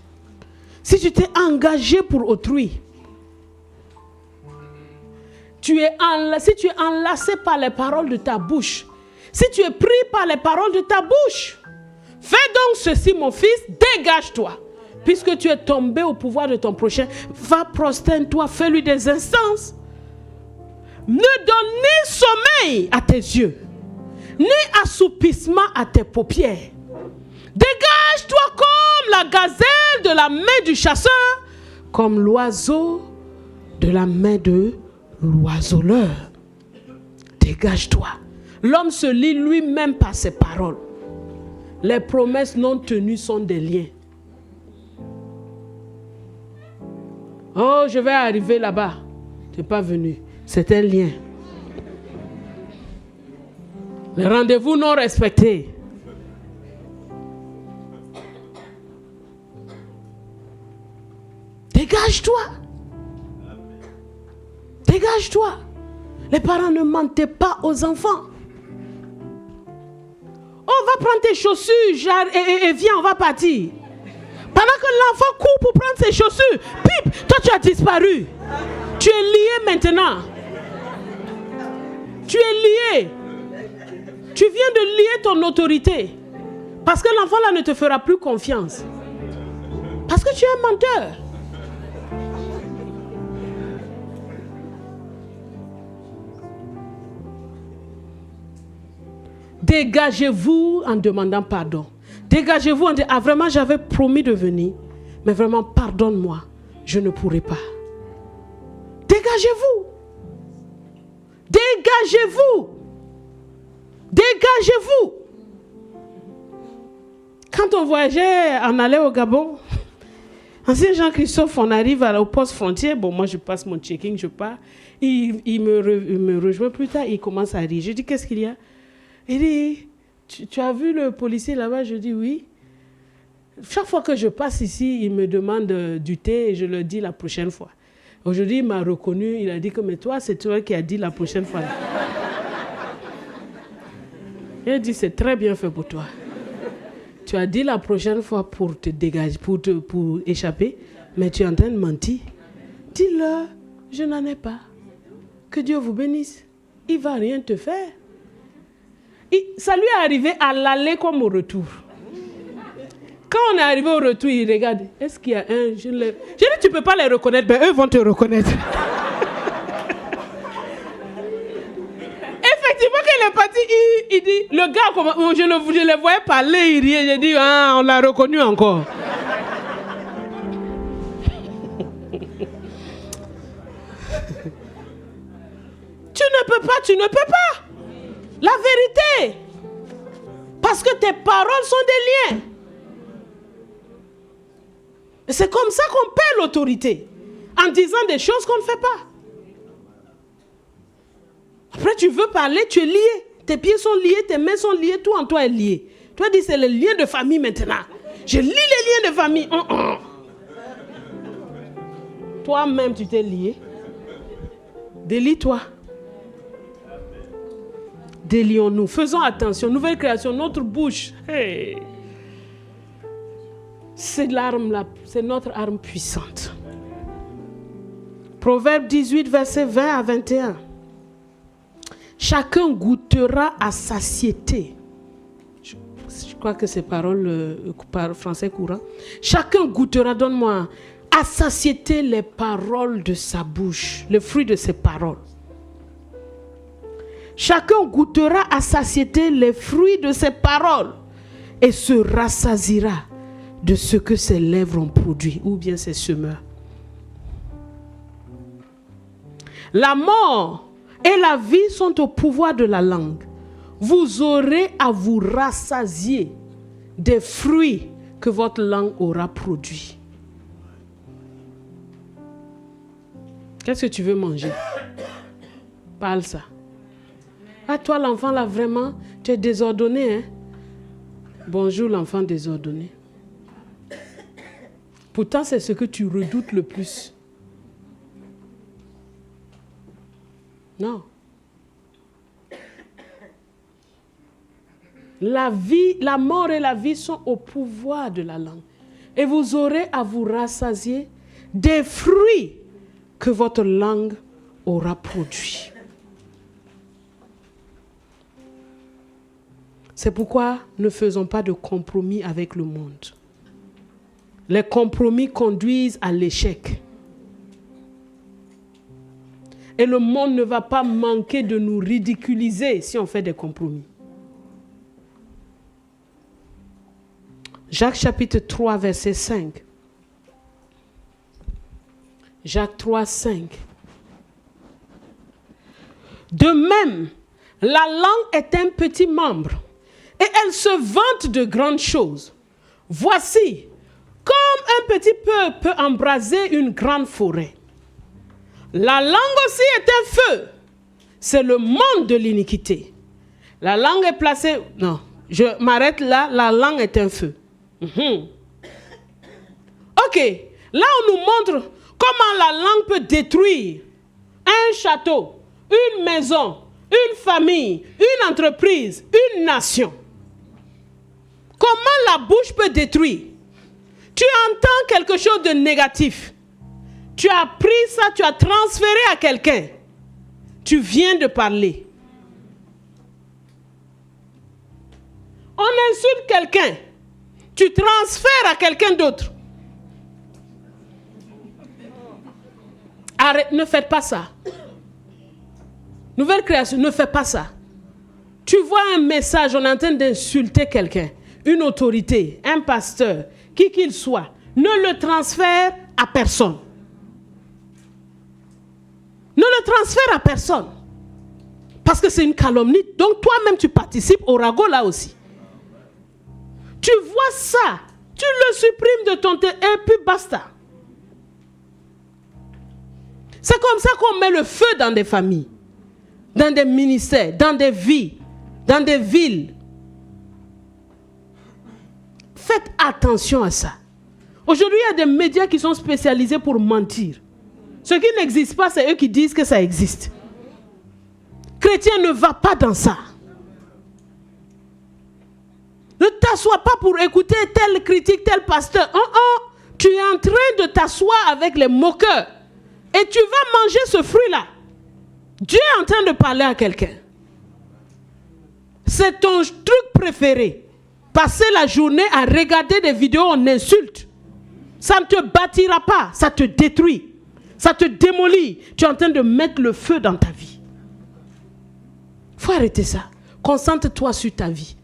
si tu t'es engagé pour autrui, si tu es enlacé par les paroles de ta bouche, si tu es pris par les paroles de ta bouche, fais donc ceci, mon fils, dégage-toi. Puisque tu es tombé au pouvoir de ton prochain, va, prosterne-toi, fais-lui des instances. Ne donne ni sommeil à tes yeux, ni assoupissement à tes paupières. Dégage-toi comme la gazelle de la main du chasseur, comme l'oiseau de la main de l'oiseleur. Dégage-toi. L'homme se lie lui-même par ses paroles. Les promesses non tenues sont des liens. Oh, je vais arriver là-bas. Tu n'es pas venu. C'est un lien. Les rendez-vous non respectés. Dégage-toi. Dégage-toi. Les parents ne mentaient pas aux enfants. On va prendre tes chaussures et viens, on va partir. Pendant que l'enfant court pour prendre ses chaussures, pip, toi tu as disparu. Tu es lié maintenant. Tu es lié. Tu viens de lier ton autorité. Parce que l'enfant là ne te fera plus confiance. Parce que tu es un menteur. Dégagez-vous en demandant pardon. Dégagez-vous en disant, ah vraiment j'avais promis de venir, mais vraiment pardonne-moi, je ne pourrai pas. Dégagez-vous. Dégagez-vous. Dégagez-vous. Quand on voyageait, on allait au Gabon, ancien Jean-Christophe, on arrive au poste frontière, bon moi je passe mon checking, je pars, il me rejoint plus tard, il commence à rire. Je dis, qu'est-ce qu'il y a? Il dit, tu as vu le policier là-bas? Je dis oui. Chaque fois que je passe ici, il me demande du thé et je le dis la prochaine fois. Aujourd'hui, il m'a reconnu, il a dit que mais toi, c'est toi qui as dit la prochaine fois. Il a dit, c'est très bien fait pour toi. Tu as dit la prochaine fois pour te dégager, pour échapper, mais tu es en train de mentir. Dis-le, je n'en ai pas. Que Dieu vous bénisse. Il ne va rien te faire. Ça lui est arrivé à l'aller comme au retour. Quand on est arrivé au retour, il regarde. Est-ce qu'il y a un... Je dis, tu ne peux pas les reconnaître, mais eux vont te reconnaître. Effectivement, quand il est parti, il dit, le gars, je le voyais parler, il riait. J'ai dit, ah, on l'a reconnu encore. Tu ne peux pas. La vérité. Parce que tes paroles sont des liens. Et c'est comme ça qu'on perd l'autorité. En disant des choses qu'on ne fait pas. Après, tu veux parler, tu es lié. Tes pieds sont liés, tes mains sont liées, tout en toi est lié. Toi, dis, c'est le lien de famille maintenant. Je lis les liens de famille. Toi-même, tu t'es lié. Délie-toi. Délions-nous. Faisons attention. Nouvelle création, notre bouche. Hey. C'est notre arme puissante. Proverbe 18, verset 20 à 21. Chacun goûtera à satiété. Je crois que c'est parole français courant. Chacun goûtera, donne-moi, à satiété les paroles de sa bouche, le fruit de ses paroles. Chacun goûtera à satiété les fruits de ses paroles. et se rassasiera de ce que ses lèvres ont produit, ou bien ses semeurs. La mort et la vie sont au pouvoir de la langue. Vous aurez à vous rassasier des fruits que votre langue aura produits. Qu'est-ce que tu veux manger? Parle ça. Ah, toi, l'enfant, là, vraiment, tu es désordonné, hein? Bonjour, l'enfant désordonné. Pourtant, c'est ce que tu redoutes le plus. Non. La vie, la mort et la vie sont au pouvoir de la langue. Et vous aurez à vous rassasier des fruits que votre langue aura produits. C'est pourquoi ne faisons pas de compromis avec le monde. Les compromis conduisent à l'échec. Et le monde ne va pas manquer de nous ridiculiser si on fait des compromis. Jacques chapitre 3, verset 5. Jacques 3, 5. De même, la langue est un petit membre et elle se vante de grandes choses. Voici, comme un petit peu peut embraser une grande forêt. La langue aussi est un feu. C'est le monde de l'iniquité. La langue est placée... Non, je m'arrête là. La langue est un feu. Ok, là on nous montre comment la langue peut détruire un château, une maison, une famille, une entreprise, une nation. Comment la bouche peut détruire? Tu entends quelque chose de négatif. Tu as pris ça, tu as transféré à quelqu'un. Tu viens de parler. On insulte quelqu'un. Tu transfères à quelqu'un d'autre. Arrête, ne faites pas ça. Nouvelle création, ne faites pas ça. Tu vois un message, on est en train d'insulter quelqu'un, une autorité, un pasteur, qui qu'il soit. Ne le transfère à personne. Ne le transfère à personne. Parce que c'est une calomnie. Donc toi-même, tu participes au ragot là aussi. Tu vois ça, tu le supprimes de ton téléphone et puis basta. C'est comme ça qu'on met le feu dans des familles, dans des ministères, dans des vies, dans des villes. Faites attention à ça. Aujourd'hui, il y a des médias qui sont spécialisés pour mentir. Ce qui n'existe pas, c'est eux qui disent que ça existe. Chrétien ne va pas dans ça. Ne t'assois pas pour écouter telle critique, tel pasteur. Tu es en train de t'asseoir avec les moqueurs. Et tu vas manger ce fruit-là. Dieu est en train de parler à quelqu'un. C'est ton truc préféré. Passer la journée à regarder des vidéos en insulte. Ça ne te bâtira pas, ça te détruit. Ça te démolit. Tu es en train de mettre le feu dans ta vie. Il faut arrêter ça. Concentre-toi sur ta vie.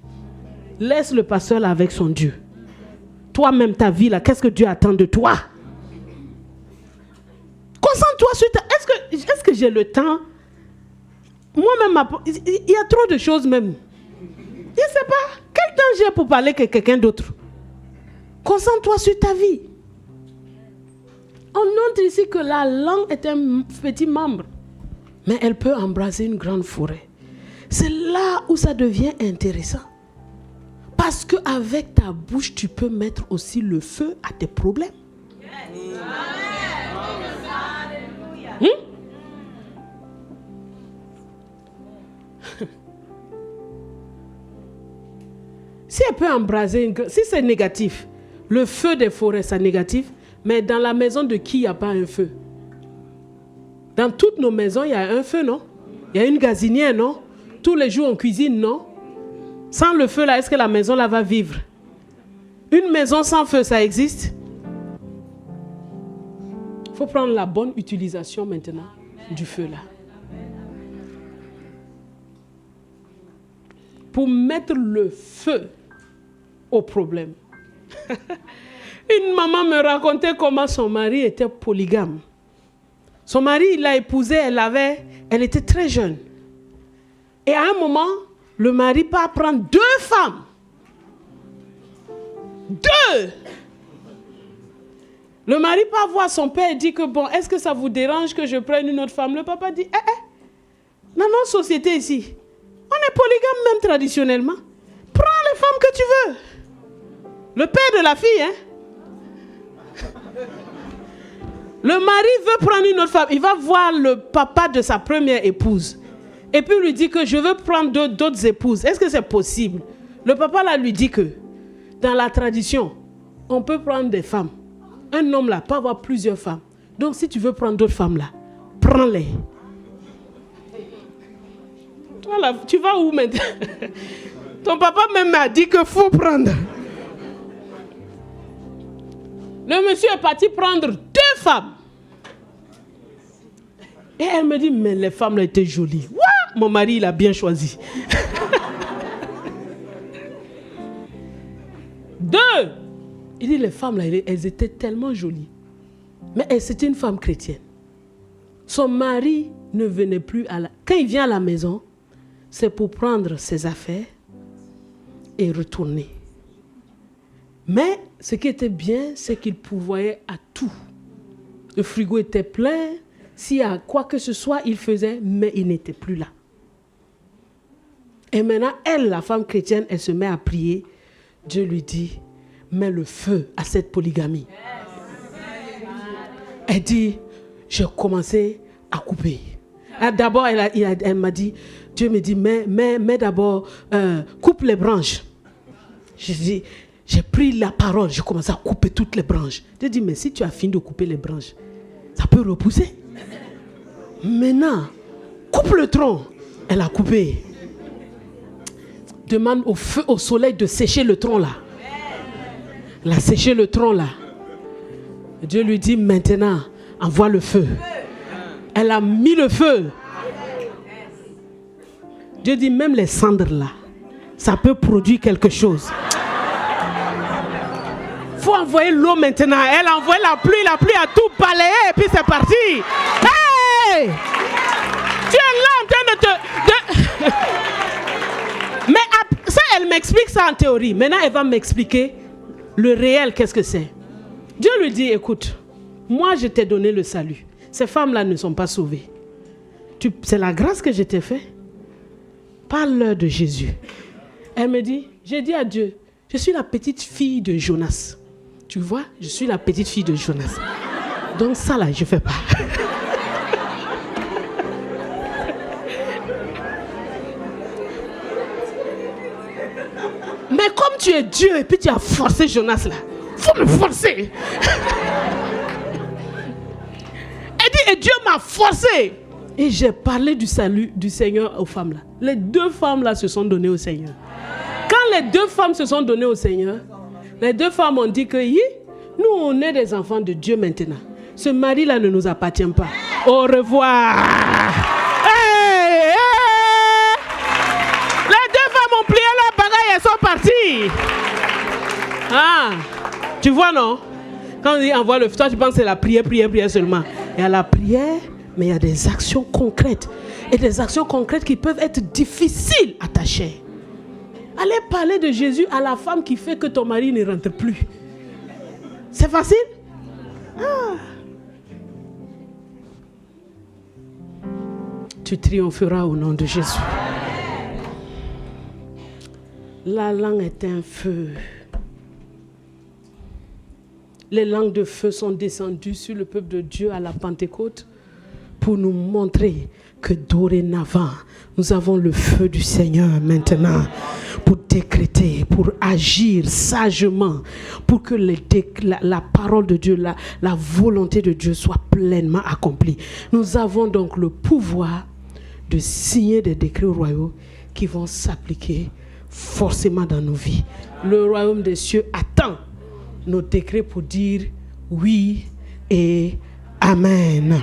Laisse le pasteur là avec son Dieu. Toi-même, ta vie là, qu'est-ce que Dieu attend de toi? Concentre-toi sur ta... Est-ce que j'ai le temps? Moi-même, il y a trop de choses même. Je ne sais pas. Quel temps j'ai pour parler que quelqu'un d'autre? Concentre-toi sur ta vie. On note ici que la langue est un petit membre. Mais elle peut embrasser une grande forêt. C'est là où ça devient intéressant. Parce qu'avec ta bouche, tu peux mettre aussi le feu à tes problèmes. Si elle peut embraser, si c'est négatif, le feu des forêts, c'est négatif, mais dans la maison de qui il n'y a pas un feu? Dans toutes nos maisons, il y a un feu, non? Il y a une gazinière, non? Tous les jours, on cuisine, non? Sans le feu, là, est-ce que la maison, là, va vivre? Une maison sans feu, ça existe? Il faut prendre la bonne utilisation maintenant du feu, là. Pour mettre le feu au problème. Une maman me racontait comment son mari était polygame. Son mari, il l'a épousée, elle était très jeune. Et à un moment, le mari part prendre 2 femmes. 2! Le mari part voir son père et dit que bon, est-ce que ça vous dérange que je prenne une autre femme? Le papa dit, dans notre société ici, on est polygame même traditionnellement. Prends les femmes que tu veux. Le père de la fille, hein? Le mari veut prendre une autre femme. Il va voir le papa de sa première épouse. Et puis il lui dit que je veux prendre d'autres épouses. Est-ce que c'est possible? Le papa là lui dit que dans la tradition, on peut prendre des femmes. Un homme là peut avoir plusieurs femmes. Donc si tu veux prendre d'autres femmes là, prends-les. Toi là, tu vas où maintenant? Ton papa même m'a dit qu'il faut prendre. Le monsieur est parti prendre 2 femmes. Et elle me dit, mais les femmes là étaient jolies. Ouah, mon mari, il a bien choisi. 2. Il dit, les femmes là, elles étaient tellement jolies. Mais c'était une femme chrétienne. Son mari ne venait plus Quand il vient à la maison, c'est pour prendre ses affaires et retourner. Mais ce qui était bien, c'est qu'il pourvoyait à tout. Le frigo était plein. S'il y a quoi que ce soit, il faisait, mais il n'était plus là. Et maintenant, elle, la femme chrétienne, elle se met à prier. Dieu lui dit, mets le feu à cette polygamie. Elle dit, j'ai commencé à couper. D'abord, elle m'a dit, Dieu me dit, mais d'abord, coupe les branches. J'ai pris la parole, j'ai commencé à couper toutes les branches. J'ai dit, mais si tu as fini de couper les branches, ça peut repousser. Maintenant, coupe le tronc. Elle a coupé. Demande au feu, au soleil de sécher le tronc là. Elle a séché le tronc là. Dieu lui dit, maintenant, envoie le feu. Elle a mis le feu. Dieu dit, même les cendres là, ça peut produire quelque chose. Il faut envoyer l'eau maintenant. Elle a envoyé la pluie a tout balayé et puis c'est parti. Hey! Tu es là en train de te... Mais ça, elle m'explique ça en théorie. Maintenant, elle va m'expliquer le réel, qu'est-ce que c'est. Dieu lui dit, écoute, moi je t'ai donné le salut. Ces femmes-là ne sont pas sauvées. C'est la grâce que je t'ai fait. Parle-leur de Jésus. Elle me dit, j'ai dit à Dieu, je suis la petite fille de Jonas. Tu vois, je suis la petite fille de Jonas. Donc ça là, je ne fais pas. Mais comme tu es Dieu et puis tu as forcé Jonas là, il faut me forcer. Elle dit, et Dieu m'a forcé. Et j'ai parlé du salut du Seigneur aux femmes là. Les 2 femmes là se sont données au Seigneur. Quand les 2 femmes se sont données au Seigneur, les 2 femmes ont dit que nous on est des enfants de Dieu maintenant. Ce mari là ne nous appartient pas. Au revoir. Hey, hey. Les 2 femmes ont plié leur bagaille et sont parties. Ah, tu vois non? Quand on dit envoie le feu, toi tu penses que c'est la prière seulement. Il y a la prière, mais il y a des actions concrètes. Et des actions concrètes qui peuvent être difficiles à tâcher. Allez parler de Jésus à la femme qui fait que ton mari ne rentre plus. C'est facile? Ah. Tu triompheras au nom de Jésus. La langue est un feu. Les langues de feu sont descendues sur le peuple de Dieu à la Pentecôte pour nous montrer que dorénavant, nous avons le feu du Seigneur maintenant pour décréter, pour agir sagement, pour que la parole de Dieu, la volonté de Dieu soit pleinement accomplie. Nous avons donc le pouvoir de signer des décrets royaux qui vont s'appliquer forcément dans nos vies. Le royaume des cieux attend nos décrets pour dire oui et amen.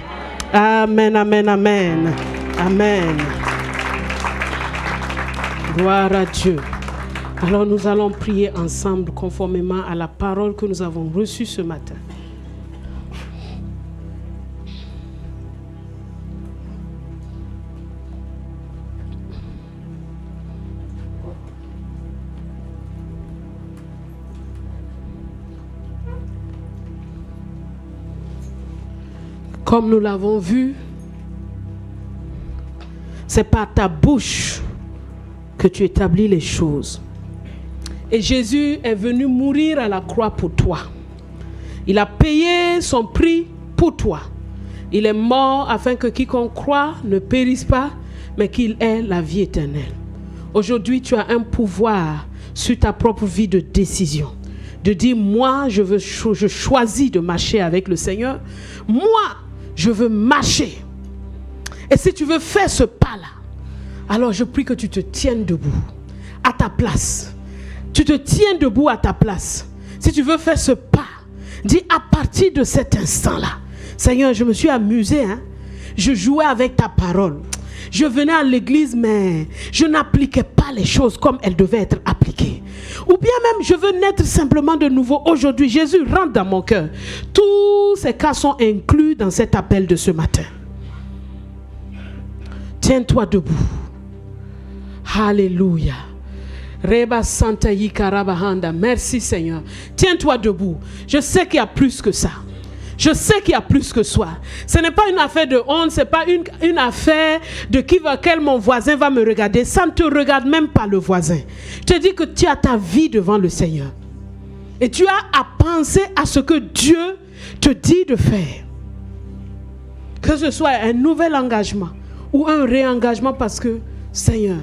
Amen, amen, amen. Amen. Gloire à Dieu. Alors nous allons prier ensemble conformément à la parole que nous avons reçue ce matin. Comme nous l'avons vu, c'est par ta bouche que tu établis les choses. Et Jésus est venu mourir à la croix pour toi. Il a payé son prix pour toi. Il est mort afin que quiconque croit ne périsse pas, mais qu'il ait la vie éternelle. Aujourd'hui, tu as un pouvoir sur ta propre vie de décision. De dire, moi, je choisis de marcher avec le Seigneur. Moi, je veux marcher. Et si tu veux faire ce pas-là, alors je prie que tu te tiennes debout, à ta place. Tu te tiens debout à ta place. Si tu veux faire ce pas, dis à partir de cet instant-là, Seigneur, je me suis amusé, je jouais avec ta parole. Je venais à l'église, mais je n'appliquais pas les choses comme elles devaient être appliquées. Ou bien même, je veux naître simplement de nouveau. Aujourd'hui, Jésus rentre dans mon cœur. Tous ces cas sont inclus dans cet appel de ce matin. Tiens-toi debout. Alléluia. Reba Santa Yikarabahanda. Merci Seigneur. Tiens-toi debout. Je sais qu'il y a plus que ça. Je sais qu'il y a plus que soi. Ce n'est pas une affaire de honte, ce n'est pas une affaire de quel mon voisin va me regarder. Ça ne te regarde même pas le voisin. Je te dis que tu as ta vie devant le Seigneur. Et tu as à penser à ce que Dieu te dit de faire. Que ce soit un nouvel engagement ou un réengagement parce que, Seigneur,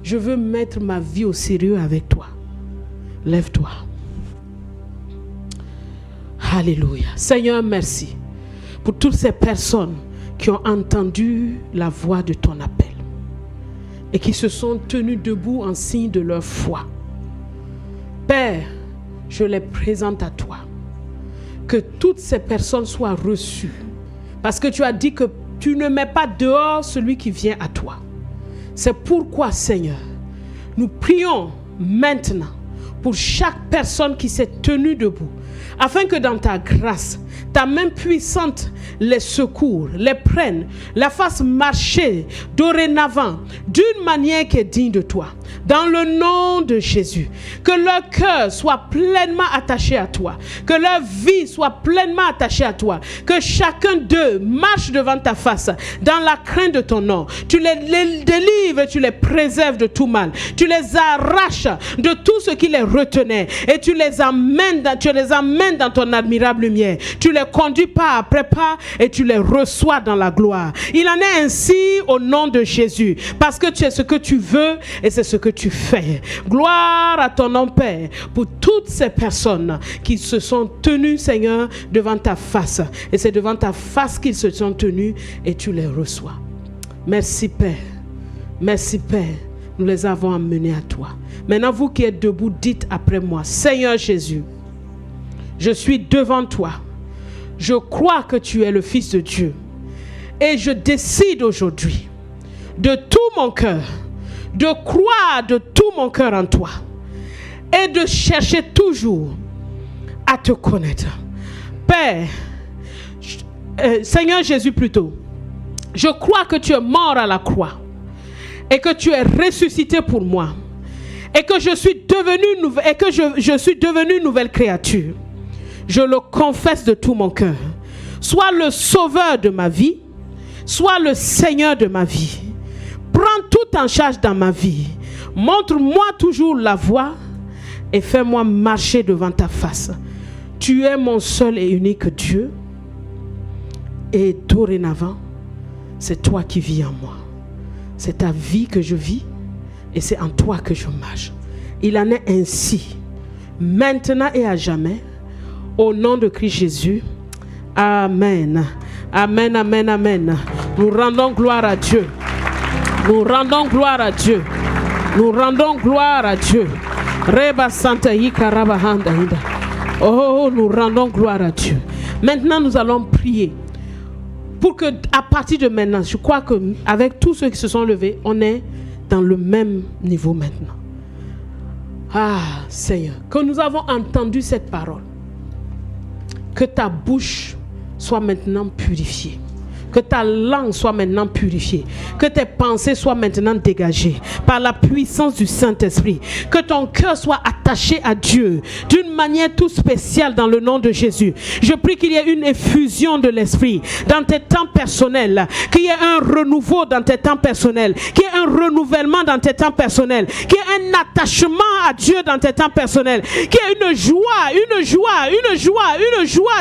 je veux mettre ma vie au sérieux avec toi. Lève-toi. Alléluia. Seigneur, merci pour toutes ces personnes qui ont entendu la voix de ton appel et qui se sont tenues debout en signe de leur foi. Père, je les présente à toi. Que toutes ces personnes soient reçues. Parce que tu as dit que tu ne mets pas dehors celui qui vient à toi. C'est pourquoi, Seigneur, nous prions maintenant pour chaque personne qui s'est tenue debout, afin que dans ta grâce, ta main puissante les secours, les prenne, la fasse marcher dorénavant d'une manière qui est digne de toi. Dans le nom de Jésus, que leur cœur soit pleinement attaché à toi, que leur vie soit pleinement attachée à toi, que chacun d'eux marche devant ta face dans la crainte de ton nom. Tu les délivres, tu les préserves de tout mal, tu les arraches de tout ce qui les retenait et tu les amènes dans ton admirable lumière. Tu les conduis pas après pas et tu les reçois dans la gloire. Il en est ainsi au nom de Jésus, parce que tu es ce que tu veux et c'est ce que tu fais. Gloire à ton nom, Père, pour toutes ces personnes qui se sont tenues, Seigneur, devant ta face. Et c'est devant ta face qu'ils se sont tenus et tu les reçois. Merci, Père. Merci, Père. Nous les avons amenés à toi. Maintenant, vous qui êtes debout, dites après moi: Seigneur Jésus, je suis devant toi. Je crois que tu es le Fils de Dieu. Et je décide aujourd'hui, de tout mon cœur, de croire de tout mon cœur en toi. Et de chercher toujours à te connaître. Père, Seigneur Jésus plutôt, je crois que tu es mort à la croix. Et que tu es ressuscité pour moi. Et que je suis devenu une nouvelle créature. Je le confesse de tout mon cœur. Sois le sauveur de ma vie. Sois le Seigneur de ma vie. Prends tout en charge dans ma vie. Montre-moi toujours la voie et fais-moi marcher devant ta face. Tu es mon seul et unique Dieu. Et dorénavant, c'est toi qui vis en moi. C'est ta vie que je vis et c'est en toi que je marche. Il en est ainsi, maintenant et à jamais. Au nom de Christ Jésus. Amen. Amen, amen, amen. Nous rendons gloire à Dieu. Nous rendons gloire à Dieu. Nous rendons gloire à Dieu. Reba Santa Yikarabahanda. Oh, nous rendons gloire à Dieu. Maintenant, nous allons prier. Pour que, à partir de maintenant, je crois qu'avec tous ceux qui se sont levés, on est dans le même niveau maintenant. Ah, Seigneur, que nous avons entendu cette parole. Que ta bouche soit maintenant purifiée. Que ta langue soit maintenant purifiée. Que tes pensées soient maintenant dégagées par la puissance du Saint-Esprit. Que ton cœur soit attaché à Dieu d'une manière tout spéciale dans le nom de Jésus. Je prie qu'il y ait une effusion de l'Esprit dans tes temps personnels. Qu'il y ait un renouveau dans tes temps personnels. Qu'il y ait un renouvellement dans tes temps personnels. Qu'il y ait un attachement à Dieu dans tes temps personnels. Qu'il y ait une joie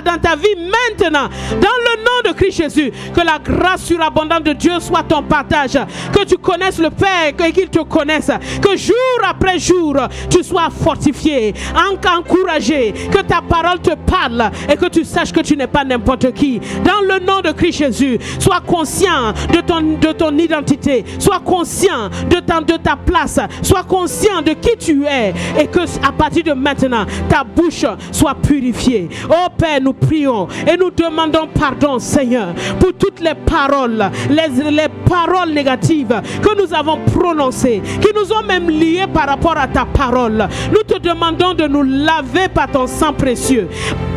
dans ta vie maintenant. Dans le nom de Christ Jésus. Que la grâce surabondante de Dieu soit ton partage. Que tu connaisses le Père et qu'il te connaisse. Que jour après jour, tu sois fortifié, encouragé. Que ta parole te parle et que tu saches que tu n'es pas n'importe qui. Dans le nom de Christ Jésus, sois conscient de ton identité. Sois conscient de ta place. Sois conscient de qui tu es. Et que à partir de maintenant, ta bouche soit purifiée. Oh Père, nous prions et nous demandons pardon, Seigneur, pour toutes les paroles, les paroles négatives que nous avons prononcées, qui nous ont même liés par rapport à ta parole. Nous te demandons de nous laver par ton sang précieux.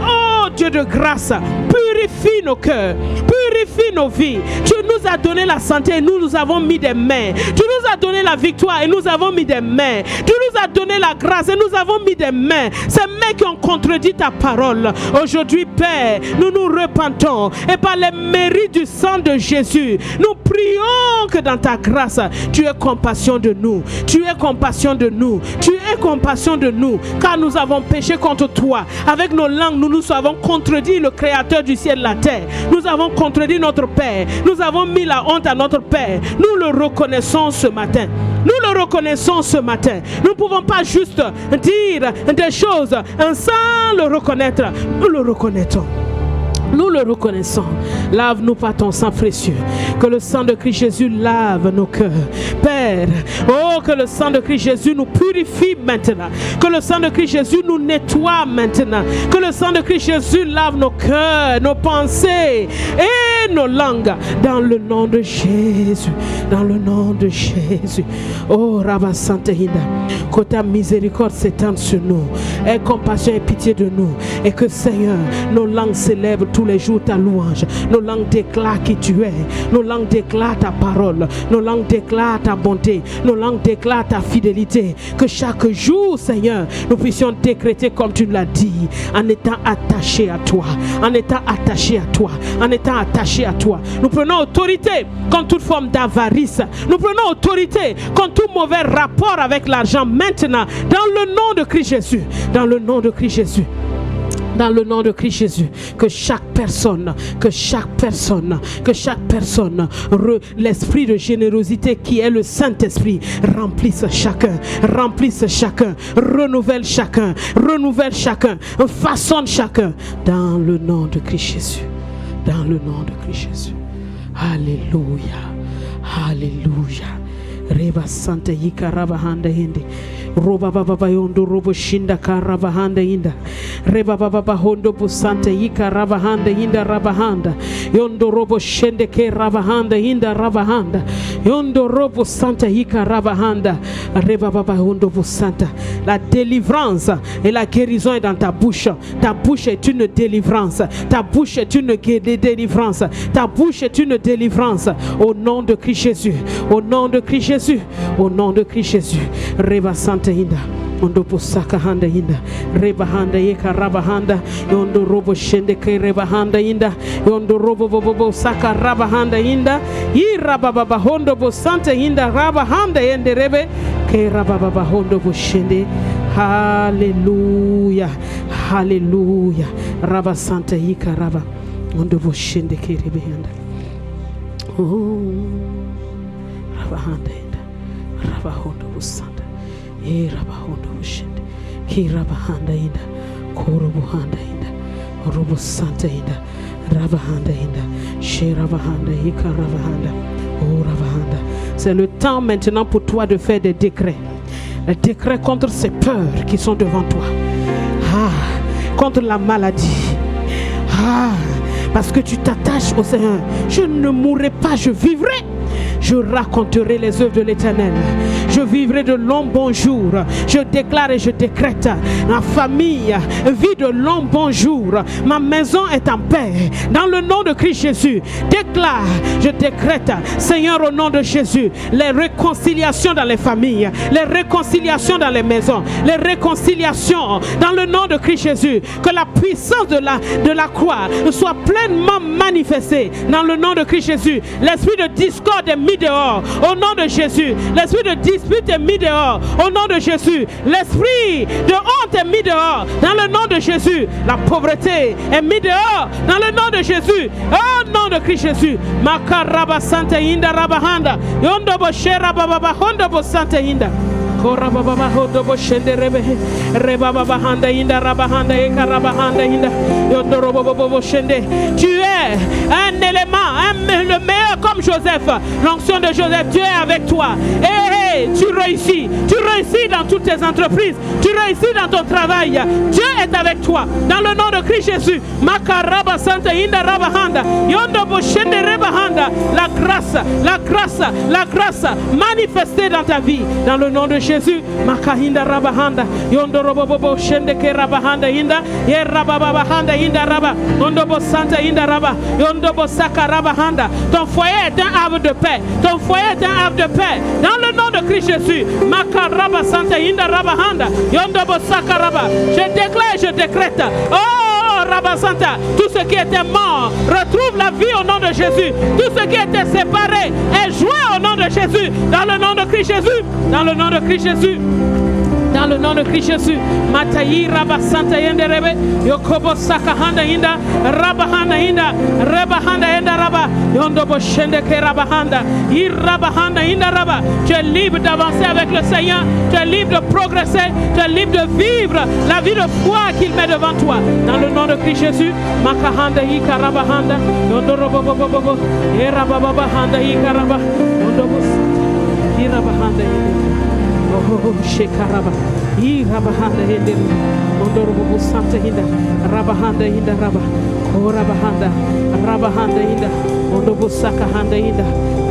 Oh Dieu de grâce, purifie nos cœurs, purifie nos vies. Tu nous as donné la santé et nous avons mis des mains. Tu nous as donné la victoire et nous avons mis des mains. Tu nous as donné la grâce et nous avons mis des mains. Ces mains qui ont contredit ta parole. Aujourd'hui, Père, nous nous repentons et par les mérites du sang de Jésus, nous prions que dans ta grâce, tu aies compassion de nous. Tu aies compassion de nous. Tu aies compassion de nous, car nous avons péché contre toi. Avec nos langues, nous avons contredit le Créateur du ciel et de la terre. Nous avons contredit notre Père. Nous avons mis la honte à notre Père. Nous le reconnaissons ce matin. Nous le reconnaissons ce matin. Nous ne pouvons pas juste dire des choses sans le reconnaître. Nous le reconnaissons. Nous le reconnaissons. Lave-nous par ton sang précieux. Que le sang de Christ Jésus lave nos cœurs. Père, oh, que le sang de Christ Jésus nous purifie maintenant. Que le sang de Christ Jésus nous nettoie maintenant. Que le sang de Christ Jésus lave nos cœurs, nos pensées et nos langues. Dans le nom de Jésus. Dans le nom de Jésus. Oh, Rabba Santa Hinda. Que ta miséricorde s'étende sur nous. Aie compassion et pitié de nous. Et que, Seigneur, nos langues célèbrent tous les jours ta louange. Nos langues déclarent qui tu es. Nos langues déclarent ta parole. Nos langues déclarent ta bonté. Nos langues déclarent ta fidélité. Que chaque jour, Seigneur, nous puissions décréter comme tu l'as dit, en étant attachés à toi. En étant attachés à toi. En étant attachés à toi. Nous prenons autorité contre toute forme d'avarice. Nous prenons autorité contre tout mauvais rapport avec l'argent maintenant. Dans le nom de Christ Jésus. Dans le nom de Christ Jésus. Dans le nom de Christ Jésus, que chaque personne, l'esprit de générosité qui est le Saint-Esprit, remplisse chacun, renouvelle chacun, façonne chacun, dans le nom de Christ Jésus, dans le nom de Christ Jésus. Alléluia, alléluia. Reba Santa Yika Rabahanda Hindi. Roba Baba Yondo Robo Shinda Karabahanda Inda. Reba Baba Hondo Busanta Yika Rabahanda Inda Rabahanda. Yondo Robo Shende Ke Rabahanda Inda Rabahanda. Yondo Robo Santa Yika Rabahanda. Reba Baba Hondo Busanta. La délivrance et la guérison est dans ta bouche. Ta bouche est une délivrance. Ta bouche est une délivrance. Ta bouche est une délivrance. Au nom de Christ Jésus. Au nom de Christ Jésus. Au nom de Christ Jésus. Reba Santa Hinda. Ondo Pusaka Handa Hinda. Reba Handa Yeka Rabahanda. Yondo Robo Shende Ke Rebahanda Hinda. Yondo Robo Bobo Saka Rabahanda Hinda. Yi Rababa Hondo Bosanta Hinda Rabahanda Yende Rebe. Ke Rababa Hondo Boshende. Hallelujah. Hallelujah. Rabba Santa Yika Raba. Ondo Boshende Ke Rebehanda. Oh. Rabahanda. Rabahondo Busanda, Rabahondo Bushinde, Kirabahanda Inda, Korobuhanda Inda, Robusanta Inda, Rabahanda Inda, Sherabahanda, Ikarabahanda, Oh Rabahanda. C'est le temps maintenant pour toi de faire des décrets. Les décrets contre ces peurs qui sont devant toi. Contre la maladie. Parce que tu t'attaches au Seigneur. Je ne mourrai pas, je vivrai. Je raconterai les œuvres de l'Éternel. Je vivrai de longs bons jours. Je déclare et je décrète. Ma famille vit de longs bons jours. Ma maison est en paix. Dans le nom de Christ Jésus, déclare, je décrète, Seigneur, au nom de Jésus, les réconciliations dans les familles, les réconciliations dans les maisons, les réconciliations dans le nom de Christ Jésus. Que la puissance de la croix soit pleinement manifestée dans le nom de Christ Jésus. L'esprit de discorde est mis dehors au nom de Jésus. L'esprit de dispute est mis dehors au nom de Jésus. L'esprit de honte est mis dehors dans le nom de Jésus. La pauvreté est mis dehors dans le nom de Jésus. Au nom de Christ Jésus. Makaraba Santa Inda Rabahanda. Yondo Boshera Baba Hondo Bo Santa Inda. Kora Baba Hondo Boshende Reba Baba Handa Inda Rabahanda Eka Rabahanda Inda. Yondo Robo Boshende. Tu es un élément, le meilleur comme Joseph. L'onction de Joseph, Dieu est avec toi. Et tu réussis. Tu réussis dans toutes tes entreprises. Tu réussis dans ton travail. Dieu est avec toi. Dans le nom de Christ Jésus. Makaraba Santa Inda Rabahanda. Yondo Boshende Rebahanda. La grâce manifestée dans ta vie. Dans le nom de Jésus. Makahinda Rabahanda. Yondo Robo Boshende Ke Rabahanda Inda. Ye Rababahanda Inda Raba. Yondo Bo Santa Inda Raba. Yondo Bo Saka Rabahanda. Ton foyer est un havre de paix. Ton foyer est un havre de paix. Dans le nom de Christ Jésus. Makaraba Santa Inda Rabahanda. Yondo Bo Saka Raba. Je déclare et je décrète. Oh Rabasanta, tout ce qui était mort retrouve la vie au nom de Jésus. Tout ce qui était séparé est joint au nom de Jésus. Dans le nom de Christ Jésus. Dans le nom de Christ Jésus. Dans le nom de Christ Jésus. Matayi Rabasanta Yenderebe. Yokobo Sakahanda Hinda. Rabahanda Hinda. Rebahanda Hinda Raba. Yondobo Shendeke Rabahanda. Irabahanda Hinda Raba. Tu es libre d'avancer avec le Seigneur. Tu es libre de progresser. Tu es libre de vivre la vie de foi qu'il met devant toi. Dans le nom de Christ Jésus. Makahanda Hika Rabahanda. Yondorobo Bobo. Irababahanda Hika Raba. Yondobo Santa. Irabahanda Hinda. Oh, Shekaraba, Irabahanda Hinda, Mondorobo Santa Hinda, Rabahanda Hinda Raba, Korabahanda, Rabahanda Hinda, Mondobo Sakahanda Hinda,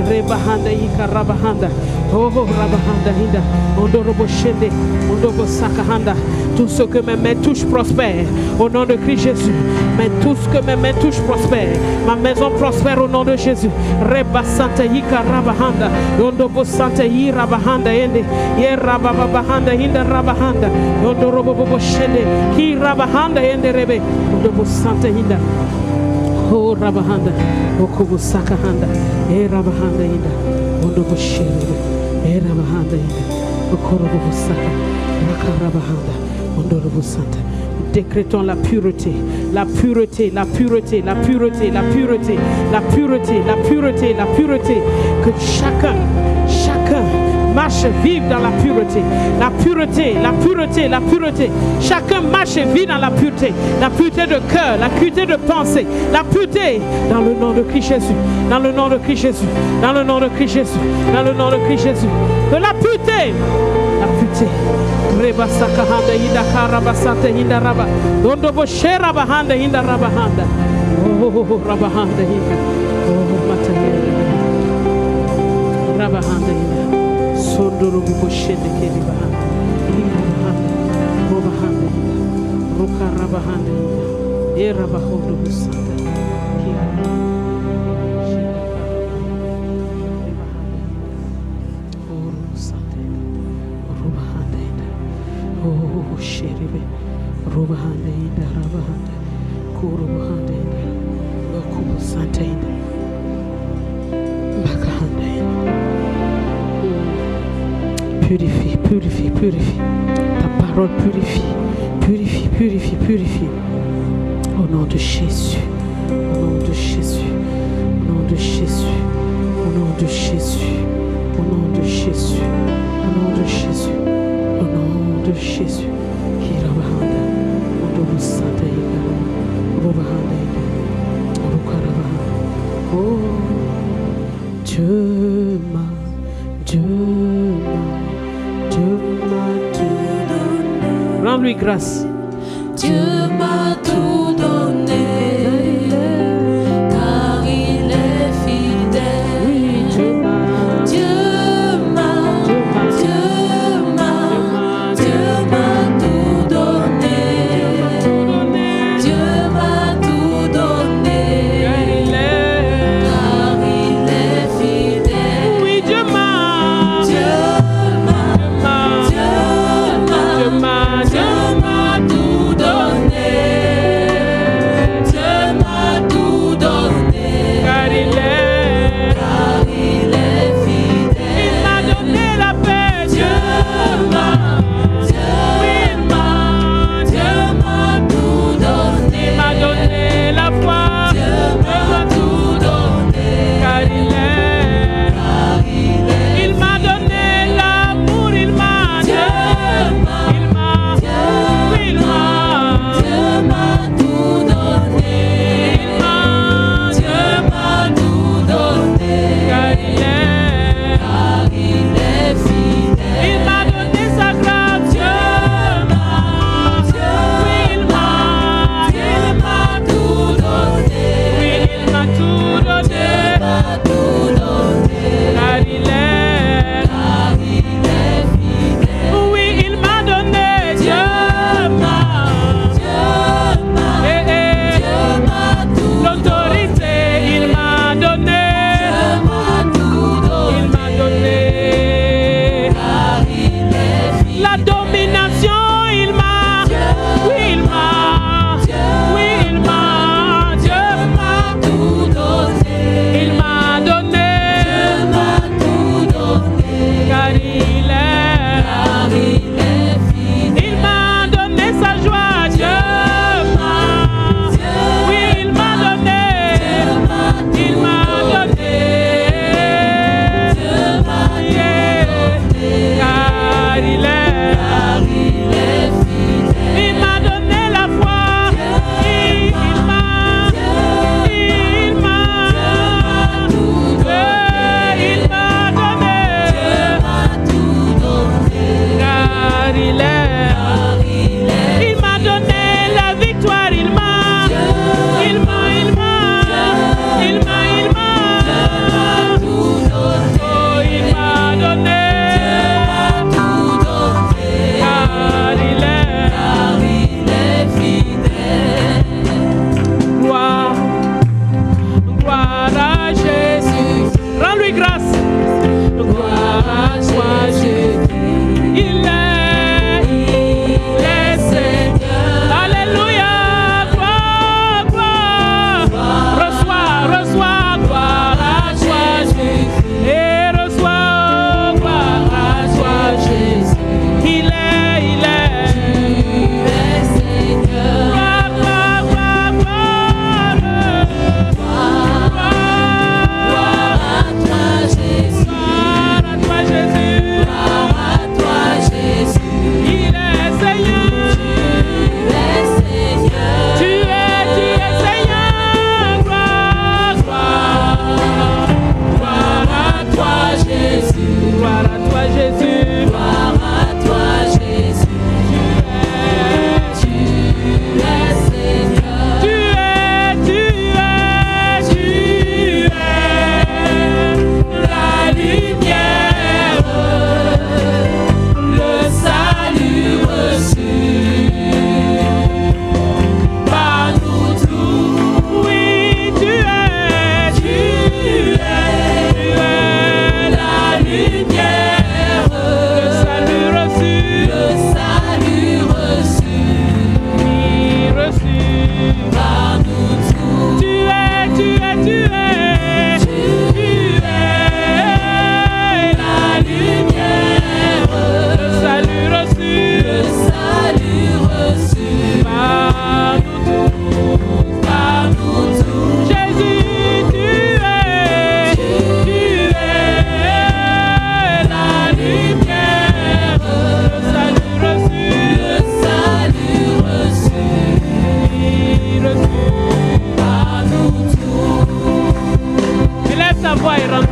Rebahanda Ika Rabahanda, oh Rabahanda Hinda, Mondorobo Shende, Mondobo Sakahanda. Tout ce que mes mains touchent prospère au nom de Christ Jésus. Mais tout ce que mes mains touchent prospère. Ma maison prospère au nom de Jésus. Reba Santa Hika Rabahanda. Yondobo Santa Hi Rabahanda Ende. Ye Rababahanda Hinda Rabahanda. Yondorobo Shende. Ki Rabahanda Ende Rebe. Yondobo Santa Hinda. Oh Rabahanda. Okobo Sakahanda. E Rabahanda Hinda. Yondobo Shende. E Rabahanda Hinda. Okorobo Saka. Raka Rabahanda. Décrétons la pureté, la pureté, la pureté, la pureté, la pureté, la pureté, la pureté, la pureté. Que chacun marche et vive dans la pureté. La pureté, la pureté, la pureté. Chacun marche et vit dans la pureté. La pureté de cœur, la pureté de pensée, la pureté dans le nom de Christ Jésus. Dans le nom de Christ Jésus. Dans le nom de Christ Jésus. Dans le nom de Christ Jésus. De la pureté. La pureté. Reba Sakahanda Hinda Karabasanta Hinda Raba. Dondo Boshera Bahanda Hinda Rabahanda. Oh Rabahanda Hinda. Oh Matahenda. Rabahanda Hinda. Sondoro Boshende Kedi Bahanda. Hinda Bahanda. Robahanda Hinda. Roka Rabahanda Hinda. E Rabahondo Bosanta. Oh, Sheribe, Robahanda Hinda, Rabahanda, Kurubahanda Hinda, Kubu Santa Hinda, Bakahanda Hinda. Purifie, purifie, purifie. Ta parole purifie, purifie, purifie, purifie. Au nom de Jésus, au nom de Jésus, au nom de Jésus, au nom de Jésus, au nom de Jésus, au nom de Jésus. Au nom de Jésus, qui Rabahanda, Odobo Santa Hika, Robahanda, Rukarabahanda. Oh, Dieu m'a tout donné. Rends-lui grâce. Dieu m'a tout donné, car il est fidèle. Oui, Dieu m'a foi est rendue